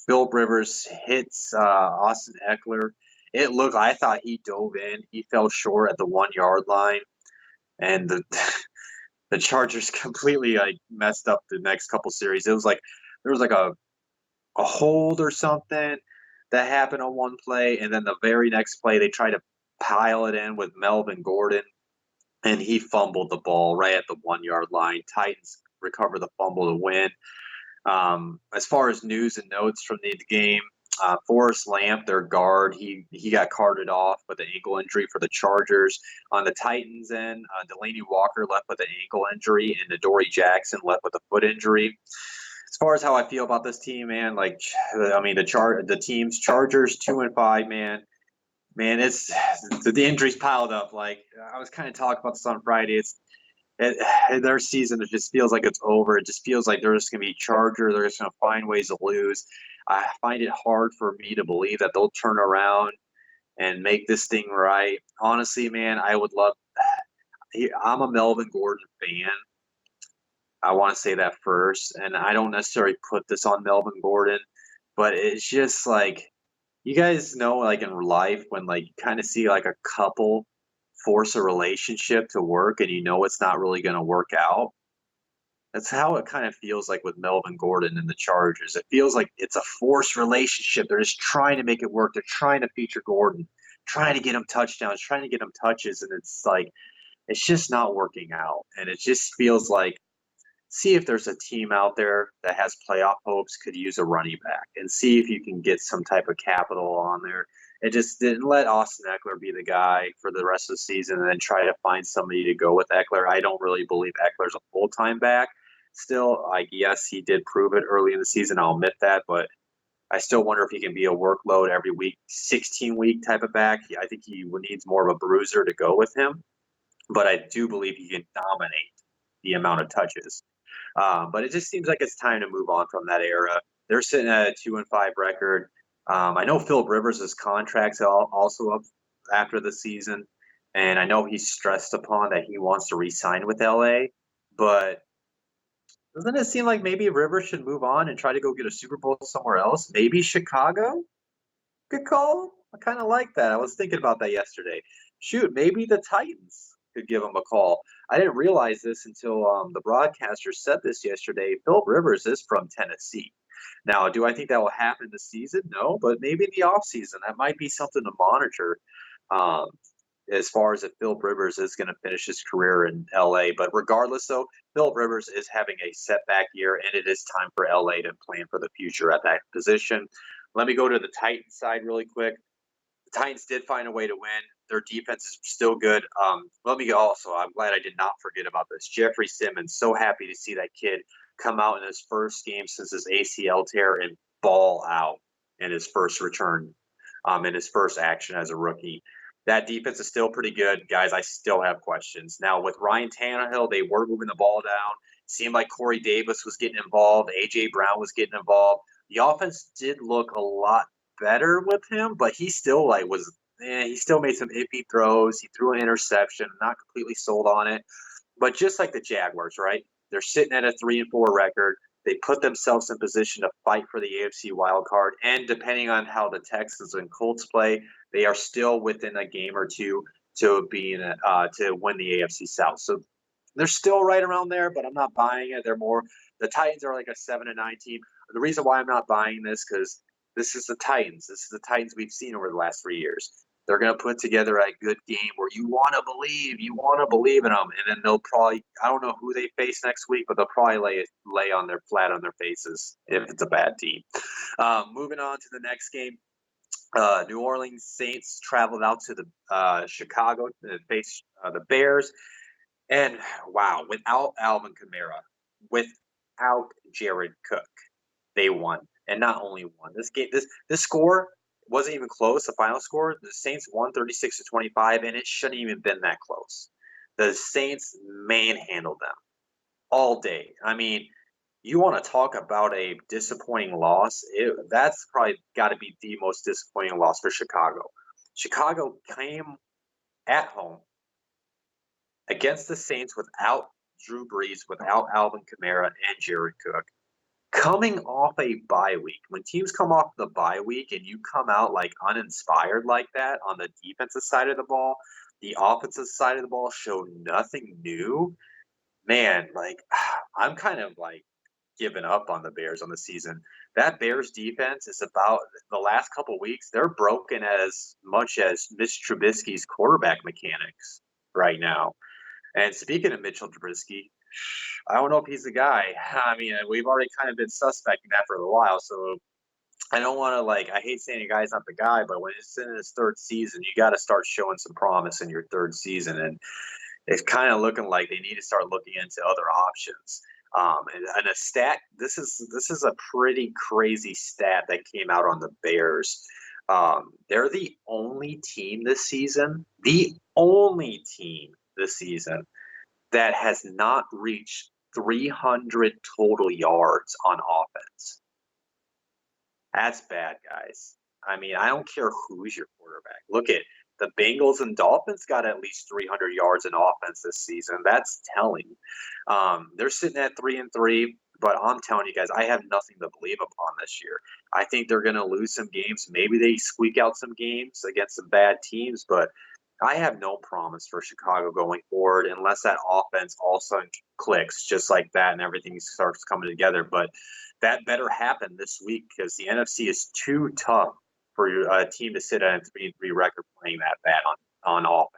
B: Philip Rivers hits Austin Eckler. I thought he dove in. He fell short at the 1-yard line, and the Chargers completely messed up the next couple series. It was like there was like a hold or something that happened on one play, and then the very next play they tried to pile it in with Melvin Gordon, and he fumbled the ball right at the 1-yard line. Titans recover the fumble to win. As far as news and notes from the game, Forrest Lamp, their guard, he got carted off with an ankle injury for the Chargers. On the Titans end, Delaney Walker left with an ankle injury, and Adoree Jackson left with a foot injury. As far as how I feel about this team, man, the team's Chargers 2-5, man, it's the injuries piled up. Like I was kind of talking about this on Friday. Their season, it just feels like it's over. It just feels like they're just going to be Chargers. They're just going to find ways to lose. I find it hard for me to believe that they'll turn around and make this thing right. Honestly, man, I would love. I'm a Melvin Gordon fan. I want to say that first, and I don't necessarily put this on Melvin Gordon, but it's just like you guys know, like in life, when like you kind of see like a couple force a relationship to work, and you know it's not really going to work out. That's how it kind of feels like with Melvin Gordon and the Chargers. It feels like it's a forced relationship. They're just trying to make it work. They're trying to feature Gordon, trying to get him touchdowns, trying to get him touches, and it's like it's just not working out. And it just feels like, see if there's a team out there that has playoff hopes, could use a running back, and see if you can get some type of capital on there. It just didn't let Austin Eckler be the guy for the rest of the season and then try to find somebody to go with Eckler. I don't really believe Eckler's a full-time back. Still, yes, he did prove it early in the season. I'll admit that, but I still wonder if he can be a workload every week, 16-week type of back. I think he needs more of a bruiser to go with him, but I do believe he can dominate the amount of touches. But it just seems like it's time to move on from that era. They're sitting at a 2-5 record. I know Philip Rivers' contract's also up after the season, and I know he's stressed upon that he wants to re-sign with LA, but doesn't it seem like maybe Rivers should move on and try to go get a Super Bowl somewhere else? Maybe Chicago? Good call. I kind of like that. I was thinking about that yesterday. Shoot, maybe the Titans could give him a call. I didn't realize this until the broadcaster said this yesterday. Philip Rivers is from Tennessee. Now, do I think that will happen this season? No, but maybe in the offseason. That might be something to monitor as far as if Philip Rivers is going to finish his career in LA. But regardless, though, Philip Rivers is having a setback year, and it is time for LA to plan for the future at that position. Let me go to the Titans side really quick. The Titans did find a way to win. Their defense is still good. I'm glad I did not forget about this. Jeffrey Simmons, so happy to see that kid come out in his first game since his ACL tear and ball out in his first return, in his first action as a rookie. That defense is still pretty good. Guys, I still have questions. Now, with Ryan Tannehill, they were moving the ball down. It seemed like Corey Davis was getting involved. A.J. Brown was getting involved. The offense did look a lot better with him, but he still was he still made some iffy throws. He threw an interception, not completely sold on it. But just like the Jaguars, right? They're sitting at a 3-4 record. They put themselves in position to fight for the AFC wild card. And depending on how the Texans and Colts play, they are still within a game or two to win the AFC South. So they're still right around there, but I'm not buying it. The Titans are like a 7-9 team. The reason why I'm not buying this because this is the Titans. This is the Titans we've seen over the last 3 years. They're going to put together a good game where you want to believe in them, and then they'll probably, I don't know who they face next week, but they'll probably lay on their flat on their faces if it's a bad team. Moving on to the next game, New Orleans Saints traveled out to the Chicago to face the Bears, and wow, without Alvin Kamara, without Jared Cook, they won, and not only won. This score wasn't even close. The final score, the Saints won 36-25, and it shouldn't even been that close. The Saints manhandled them all day. I mean, you want to talk about a disappointing loss? That's probably got to be the most disappointing loss for Chicago. Chicago came at home against the Saints without Drew Brees, without Alvin Kamara, and Jared Cook. Coming off a bye week, when teams come off the bye week and you come out like uninspired like that on the defensive side of the ball, the offensive side of the ball showed nothing new. Man, like I'm kind of like giving up on the Bears on the season. That Bears defense is about the last couple of weeks. They're broken as much as Mitch Trubisky's quarterback mechanics right now. And speaking of Mitchell Trubisky, I don't know if he's the guy. I mean, we've already kind of been suspecting that for a while. So I don't want to I hate saying a guy's not the guy, but when it's in his third season, you got to start showing some promise in your third season. And it's kind of looking like they need to start looking into other options. And a stat, this is a pretty crazy stat that came out on the Bears. They're the only team this season that has not reached 300 total yards on offense. That's bad, guys. I mean, I don't care who's your quarterback. Look at the Bengals and Dolphins got at least 300 yards in offense this season. That's telling. They're sitting at 3-3, but I'm telling you guys, I have nothing to believe upon this year. I think they're going to lose some games. Maybe they squeak out some games against some bad teams, but I have no promise for Chicago going forward unless that offense all of a sudden clicks just like that and everything starts coming together. But that better happen this week because the NFC is too tough for a team to sit at a 3-3 record playing that bad on offense.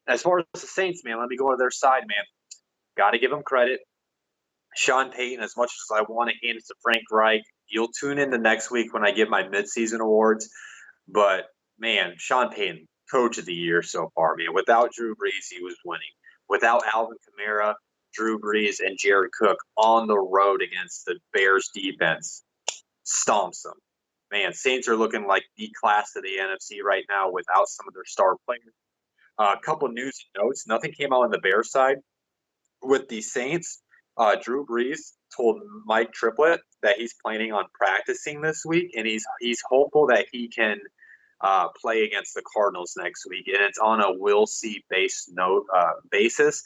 B: As far as the Saints, man, let me go to their side, man. Got to give them credit. Sean Payton, as much as I want to hand it to Frank Reich, you'll tune in the next week when I give my midseason awards. But, man, Sean Payton, Coach of the Year so far, man. Without Drew Brees, he was winning. Without Alvin Kamara, Drew Brees, and Jared Cook on the road against the Bears defense, stomps them. Man, Saints are looking like the class of the NFC right now without some of their star players. A couple news and notes. Nothing came out on the Bears side. With the Saints, Drew Brees told Mike Triplett that he's planning on practicing this week, and he's hopeful that he can play against the Cardinals next week, and it's on a we'll see basis.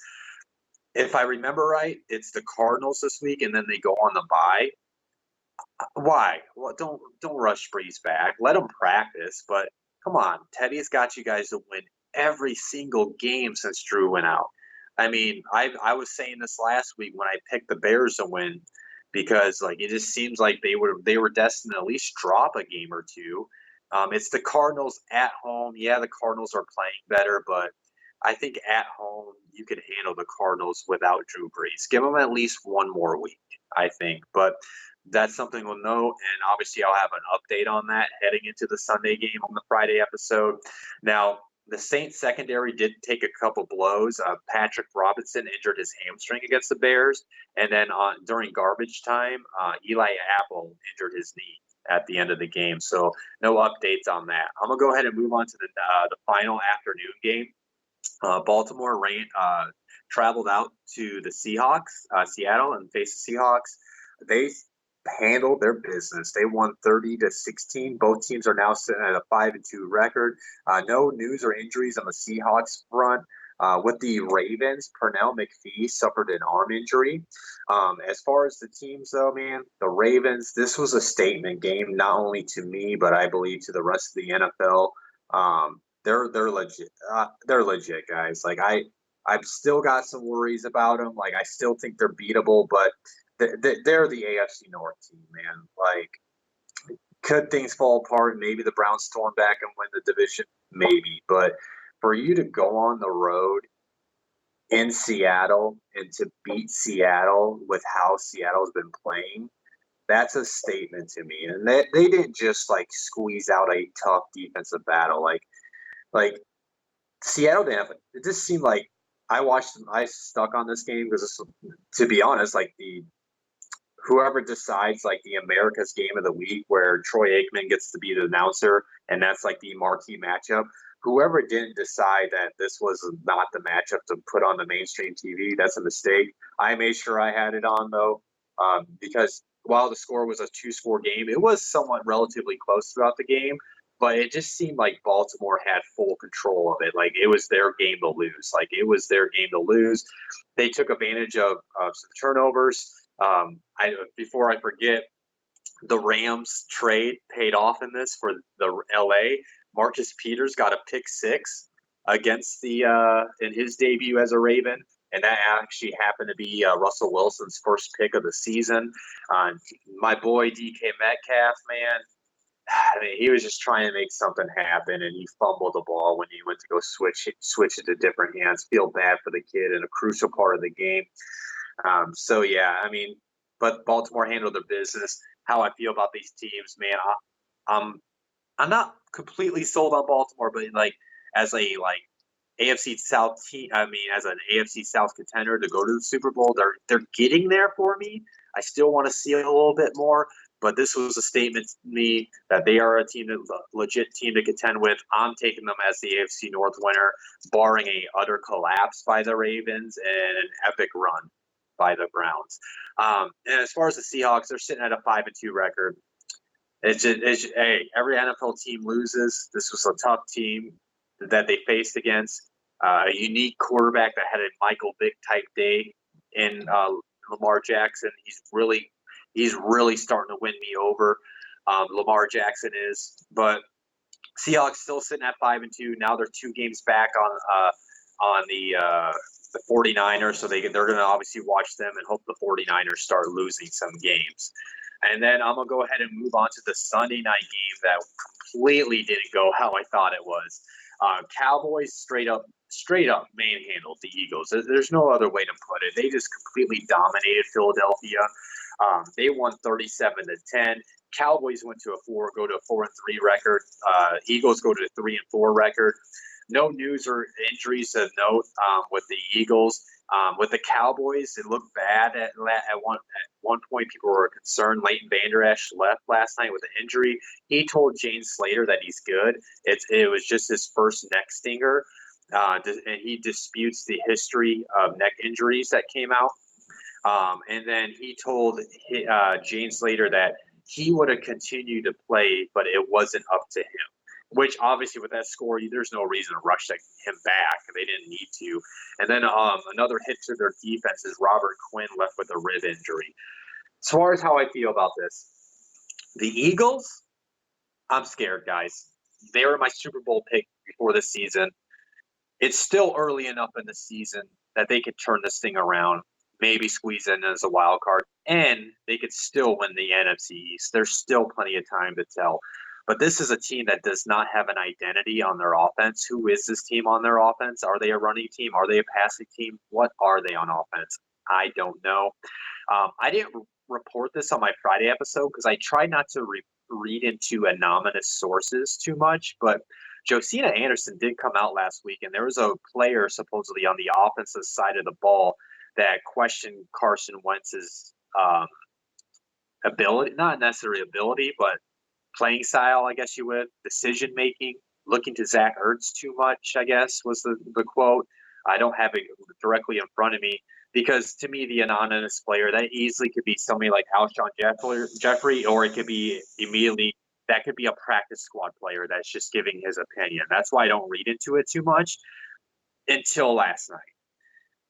B: If I remember right, it's the Cardinals this week, and then they go on the bye. Why? Well, don't rush Brees back. Let him practice. But come on, Teddy's got you guys to win every single game since Drew went out. I mean, I was saying this last week when I picked the Bears to win because it just seems like they were destined to at least drop a game or two. It's the Cardinals at home. Yeah, the Cardinals are playing better, but I think at home you could handle the Cardinals without Drew Brees. Give them at least one more week, I think. But that's something we'll know, and obviously I'll have an update on that heading into the Sunday game on the Friday episode. Now, the Saints secondary did take a couple blows. Patrick Robinson injured his hamstring against the Bears, and then during garbage time, Eli Apple injured his knee at the end of the game. So no updates on that. I'm going to go ahead and move on to the final afternoon game. Baltimore traveled out to the Seahawks, Seattle, and faced the Seahawks. They handled their business. They won 30-16. Both teams are now sitting at a 5-2 record. No news or injuries on the Seahawks front. With the Ravens, Pernell McPhee suffered an arm injury. As far as the teams, though, man, the Ravens, this was a statement game, not only to me, but I believe to the rest of the NFL. They're legit. They're legit, guys. Like I've still got some worries about them. Like I still think they're beatable, but they're the AFC North team, man. Like, could things fall apart? Maybe the Browns storm back and win the division, maybe. But for you to go on the road in Seattle and to beat Seattle with how Seattle's been playing, that's a statement to me. And they didn't just like squeeze out a tough defensive battle. Like Seattle didn't have, it just seemed like I stuck on this game because, to be honest, like whoever decides like the America's Game of the Week, where Troy Aikman gets to be the announcer, and that's like the marquee matchup. Whoever didn't decide that this was not the matchup to put on the mainstream TV, that's a mistake. I made sure I had it on though, because while the score was a 2-score game, it was somewhat relatively close throughout the game. But it just seemed like Baltimore had full control of it. Like it was their game to lose. They took advantage of some turnovers. Before I forget, the Rams trade paid off in this for the LA. Marcus Peters got a pick six against in his debut as a Raven, and that actually happened to be Russell Wilson's first pick of the season. My boy DK Metcalf, man, I mean, he was just trying to make something happen, and he fumbled the ball when he went to go switch it to different hands. Feel bad for the kid in a crucial part of the game. So yeah, I mean, but Baltimore handled their business. How I feel about these teams, man, I'm not completely sold on Baltimore, but like as a AFC South team, I mean, as an AFC South contender to go to the Super Bowl, they're getting there for me. I still want to see a little bit more, but this was a statement to me that they are a legit team to contend with. I'm taking them as the AFC North winner, barring a utter collapse by the Ravens and an epic run by the Browns. And as far as the Seahawks, they're sitting at a 5-2 record. Hey, every NFL team loses. This was a tough team that they faced against. A unique quarterback that had a Michael Vick type day in Lamar Jackson. He's really starting to win me over. Lamar Jackson is, but Seahawks still sitting at 5-2. Now they're 2 games back on the 49ers, so they're going to obviously watch them and hope the 49ers start losing some games. And then I'm going to go ahead and move on to the Sunday night game that completely didn't go how I thought it was. Cowboys straight up manhandled the Eagles. There's no other way to put it. They just completely dominated Philadelphia. They won 37-10. Cowboys went to go to a 4-3 record. Eagles go to a 3-4 record. No news or injuries of note with the Eagles. With the Cowboys, it looked bad at one point. People were concerned. Leighton Vander Esch left last night with an injury. He told Jane Slater that he's good. It was just his first neck stinger, and he disputes the history of neck injuries that came out. And then he told Jane Slater that he would have continued to play, but it wasn't up to him. Which obviously with that score, there's no reason to rush him back. They didn't need to. And then another hit to their defense is Robert Quinn left with a rib injury. As far as how I feel about this, the Eagles, I'm scared, guys. They were my Super Bowl pick before the season. It's still early enough in the season that they could turn this thing around, maybe squeeze in as a wild card, and they could still win the NFC East. There's still plenty of time to tell. But this is a team that does not have an identity on their offense. Who is this team on their offense? Are they a running team? Are they a passing team? What are they on offense? I don't know. I didn't report this on my Friday episode because I tried not to read into anonymous sources too much. But Josina Anderson did come out last week, and there was a player supposedly on the offensive side of the ball that questioned Carson Wentz's ability, not necessarily ability, but playing style, I guess you would, decision making, looking to Zach Ertz too much, I guess was the quote. I don't have it directly in front of me, because to me, the anonymous player, that easily could be somebody like Alshon Jeffrey, or it could be immediately, that could be a practice squad player that's just giving his opinion. That's why I don't read into it too much until last night.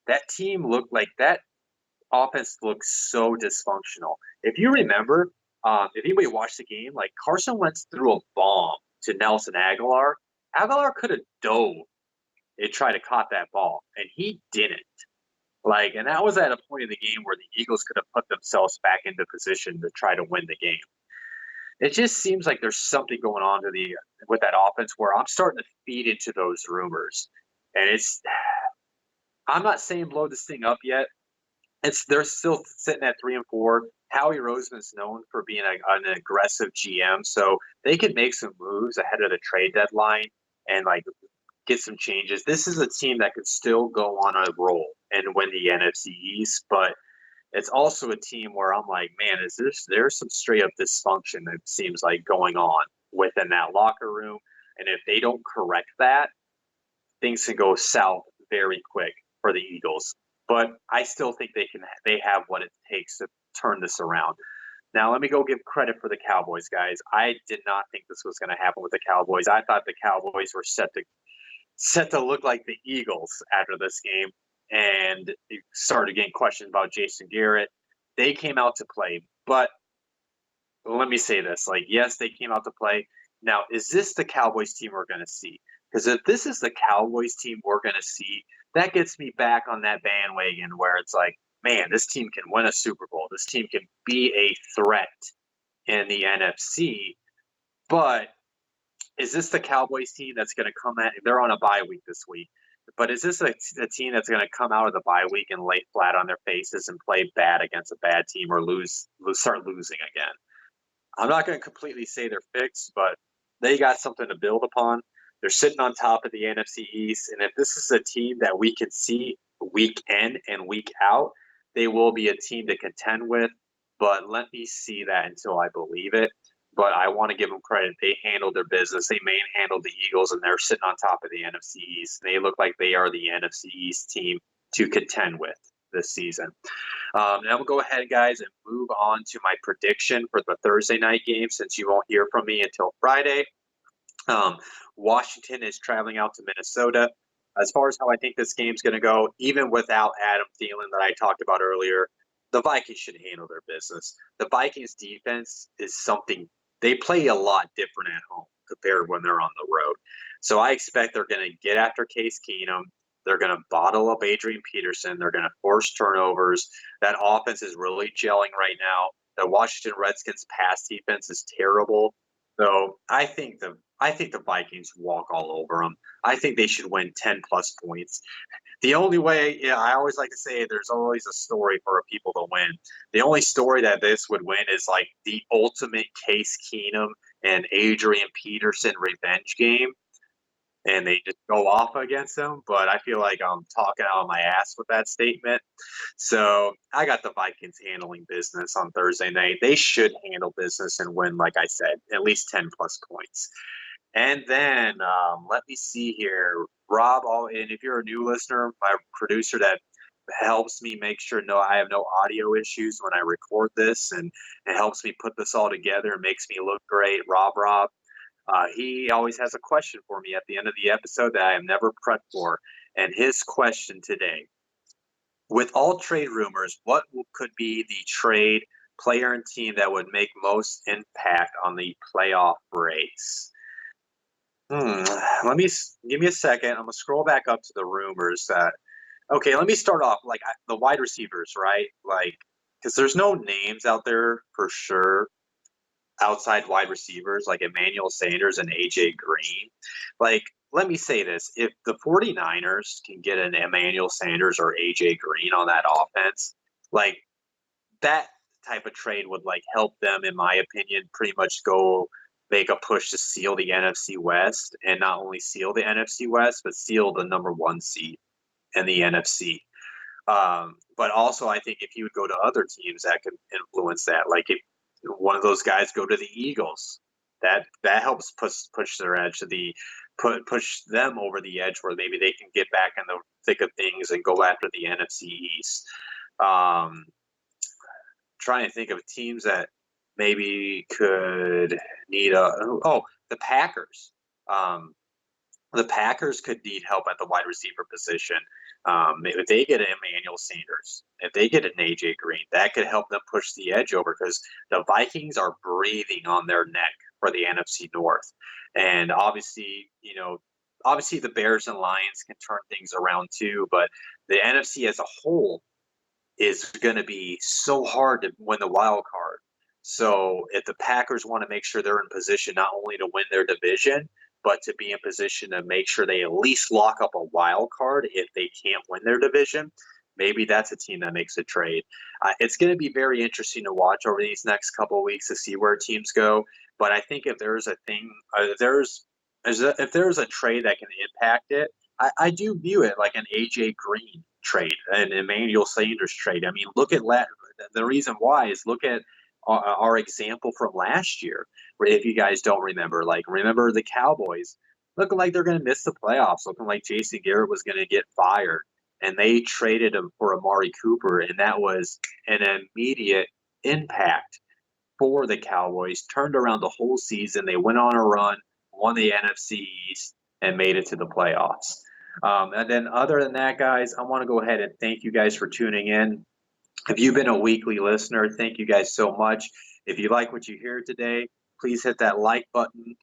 B: That team looked like that offense looked so dysfunctional. If you remember, if anybody watched the game, like Carson Wentz threw a bomb to Nelson Aguilar. Aguilar could have dove and tried to caught that ball, and he didn't. Like, and that was at a point in the game where the Eagles could have put themselves back into position to try to win the game. It just seems like there's something going on with that offense where I'm starting to feed into those rumors, and I'm not saying blow this thing up yet. They're still sitting at 3-4. Howie Roseman's known for being an aggressive GM, so they could make some moves ahead of the trade deadline and like get some changes. This is a team that could still go on a roll and win the NFC East, but it's also a team where I'm like, man, there's some straight up dysfunction that seems like going on within that locker room, and if they don't correct that, things can go south very quick for the Eagles. But I still think they have what it takes to turn this around. Now, let me go give credit for the Cowboys, guys. I did not think this was going to happen with the Cowboys. I thought the Cowboys were set to look like the Eagles after this game, and you started getting questions about Jason Garrett. They came out to play, but let me say this: like, yes, they came out to play. Now, is this the Cowboys team we're going to see? Because if this is the Cowboys team we're going to see, that gets me back on that bandwagon where it's like, man, this team can win a Super Bowl. This team can be a threat in the NFC. But is this the Cowboys team that's going to come at – they're on a bye week this week. But is this a team that's going to come out of the bye week and lay flat on their faces and play bad against a bad team or start losing again? I'm not going to completely say they're fixed, but they got something to build upon. They're sitting on top of the NFC East, and if this is a team that we can see week in and week out, they will be a team to contend with. But let me see that until I believe it. But I want to give them credit. They handled their business. They manhandled the Eagles, and they're sitting on top of the NFC East. They look like they are the NFC East team to contend with this season. Now we'll go ahead, guys, and move on to my prediction for the Thursday night game, since you won't hear from me until Friday. Washington is traveling out to Minnesota. As far as how I think this game's going to go, even without Adam Thielen that I talked about earlier, the Vikings should handle their business. The Vikings defense is something – they play a lot different at home compared when they're on the road. So I expect they're going to get after Case Keenum. They're going to bottle up Adrian Peterson. They're going to force turnovers. That offense is really gelling right now. The Washington Redskins pass defense is terrible. So I think the Vikings walk all over them. I think they should win 10-plus points. The only way, I always like to say there's always a story for people to win. The only story that this would win is like the ultimate Case Keenum and Adrian Peterson revenge game, and they just go off against them. But I feel like I'm talking out of my ass with that statement. So I got the Vikings handling business on Thursday night. They should handle business and win, like I said, at least 10-plus points. And then let me see here. Rob, and if you're a new listener, my producer that helps me make sure I have no audio issues when I record this, and it helps me put this all together and makes me look great. Rob, he always has a question for me at the end of the episode that I am never prepped for. And his question today: with all trade rumors, what could be the trade, player, and team that would make most impact on the playoff race? Let me give me a second. I'm gonna scroll back up to the rumors. Okay, let me start off like the wide receivers, right? Like, because there's no names out there for sure outside wide receivers like Emmanuel Sanders and AJ Green. Like, let me say this: if the 49ers can get an Emmanuel Sanders or AJ Green on that offense, like that type of trade would like help them, in my opinion, pretty much go make a push to seal the NFC West, and not only seal the NFC West, but seal the number one seed in the NFC. But also, I think if you would go to other teams that could influence that, like if one of those guys go to the Eagles, that helps push their edge to push them over the edge where maybe they can get back in the thick of things and go after the NFC East. Trying to think of teams that maybe could need the Packers. The Packers could need help at the wide receiver position. If they get an Emmanuel Sanders, if they get an AJ Green, that could help them push the edge over, because the Vikings are breathing on their neck for the NFC North. And obviously the Bears and Lions can turn things around too, but the NFC as a whole is going to be so hard to win the wild card. So if the Packers want to make sure they're in position not only to win their division, but to be in position to make sure they at least lock up a wild card if they can't win their division, maybe that's a team that makes a trade. It's going to be very interesting to watch over these next couple of weeks to see where teams go. But I think if there's a thing, if there's a trade that can impact it, I do view it like an AJ Green trade, an Emmanuel Sanders trade. I mean, the reason why is look at our example from last year. If you guys don't remember, remember the Cowboys looking like they're going to miss the playoffs, looking like Jason Garrett was going to get fired, and they traded him for Amari Cooper, and that was an immediate impact for the Cowboys. Turned around the whole season. They went on a run, won the NFC East, and made it to the playoffs. And then other than that, guys, I want to go ahead and thank you guys for tuning in. If you've been a weekly listener, thank you guys so much. If you like what you hear today, please hit that like button,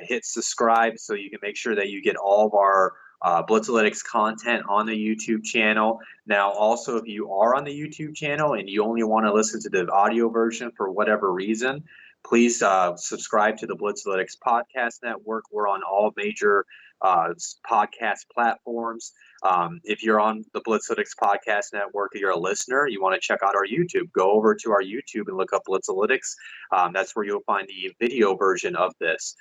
B: hit subscribe so you can make sure that you get all of our Blitzalytics content on the YouTube channel. Now, also, if you are on the YouTube channel and you only want to listen to the audio version for whatever reason, please subscribe to the Blitzalytics Podcast Network. We're on all major podcast platforms. If you're on the Blitzalytics Podcast Network, you're a listener, you want to check out our YouTube, go over to our YouTube and look up Blitzalytics. That's where you'll find the video version of this.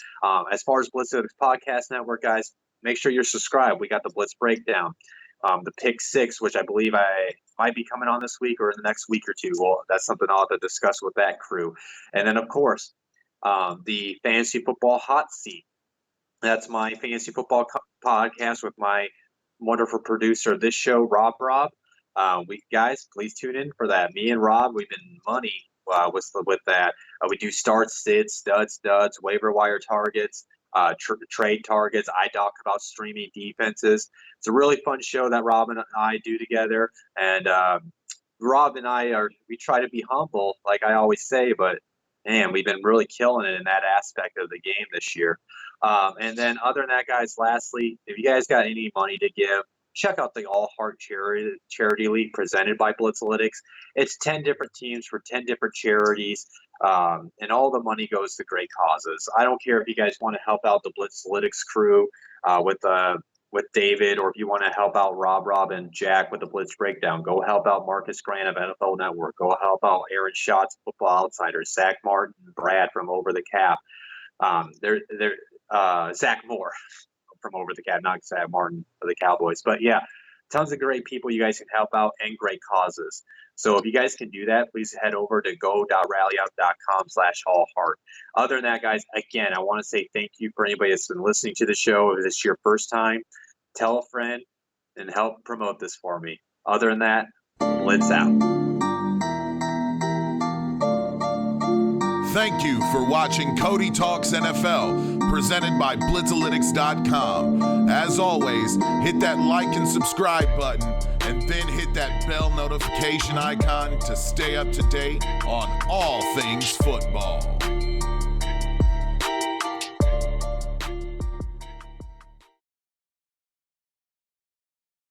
B: As far as Blitzalytics Podcast Network, guys, make sure you're subscribed. We got the Blitz Breakdown, the Pick 6, which I believe I might be coming on this week or in the next week or two. Well, that's something I'll have to discuss with that crew. And then, of course, the Fantasy Football Hot Seat. That's my fantasy football podcast with my wonderful producer of this show, Rob. Guys, please tune in for that. Me and Rob, we've been money with that. We do starts, sits, studs, waiver wire targets, trade targets. I talk about streaming defenses. It's a really fun show that Rob and I do together. And Rob and we try to be humble, like I always say, but man, we've been really killing it in that aspect of the game this year. And then other than that, guys, lastly, if you guys got any money to give, check out the All Heart Charity League presented by Blitzalytics. It's 10 different teams for 10 different charities, and all the money goes to great causes. I don't care if you guys want to help out the Blitzalytics crew with David, or if you want to help out Rob and Jack with the Blitz Breakdown. Go help out Marcus Grant of NFL Network. Go help out Aaron Schatz, Football Outsiders, Zach Martin, Brad from Over the Cap. Zach Moore from Over the Cap, not Zach Martin for the Cowboys. But yeah, tons of great people you guys can help out and great causes. So if you guys can do that, please head over to go.rallyout.com/allheart. Other than that, guys, again, I want to say thank you for anybody that's been listening to the show. If this is your first time, tell a friend and help promote this for me. Other than that, Blitz out.
A: Thank you for watching Cody Talks NFL, presented by Blitzalytics.com. As always, hit that like and subscribe button, and then hit that bell notification icon to stay up to date on all things football.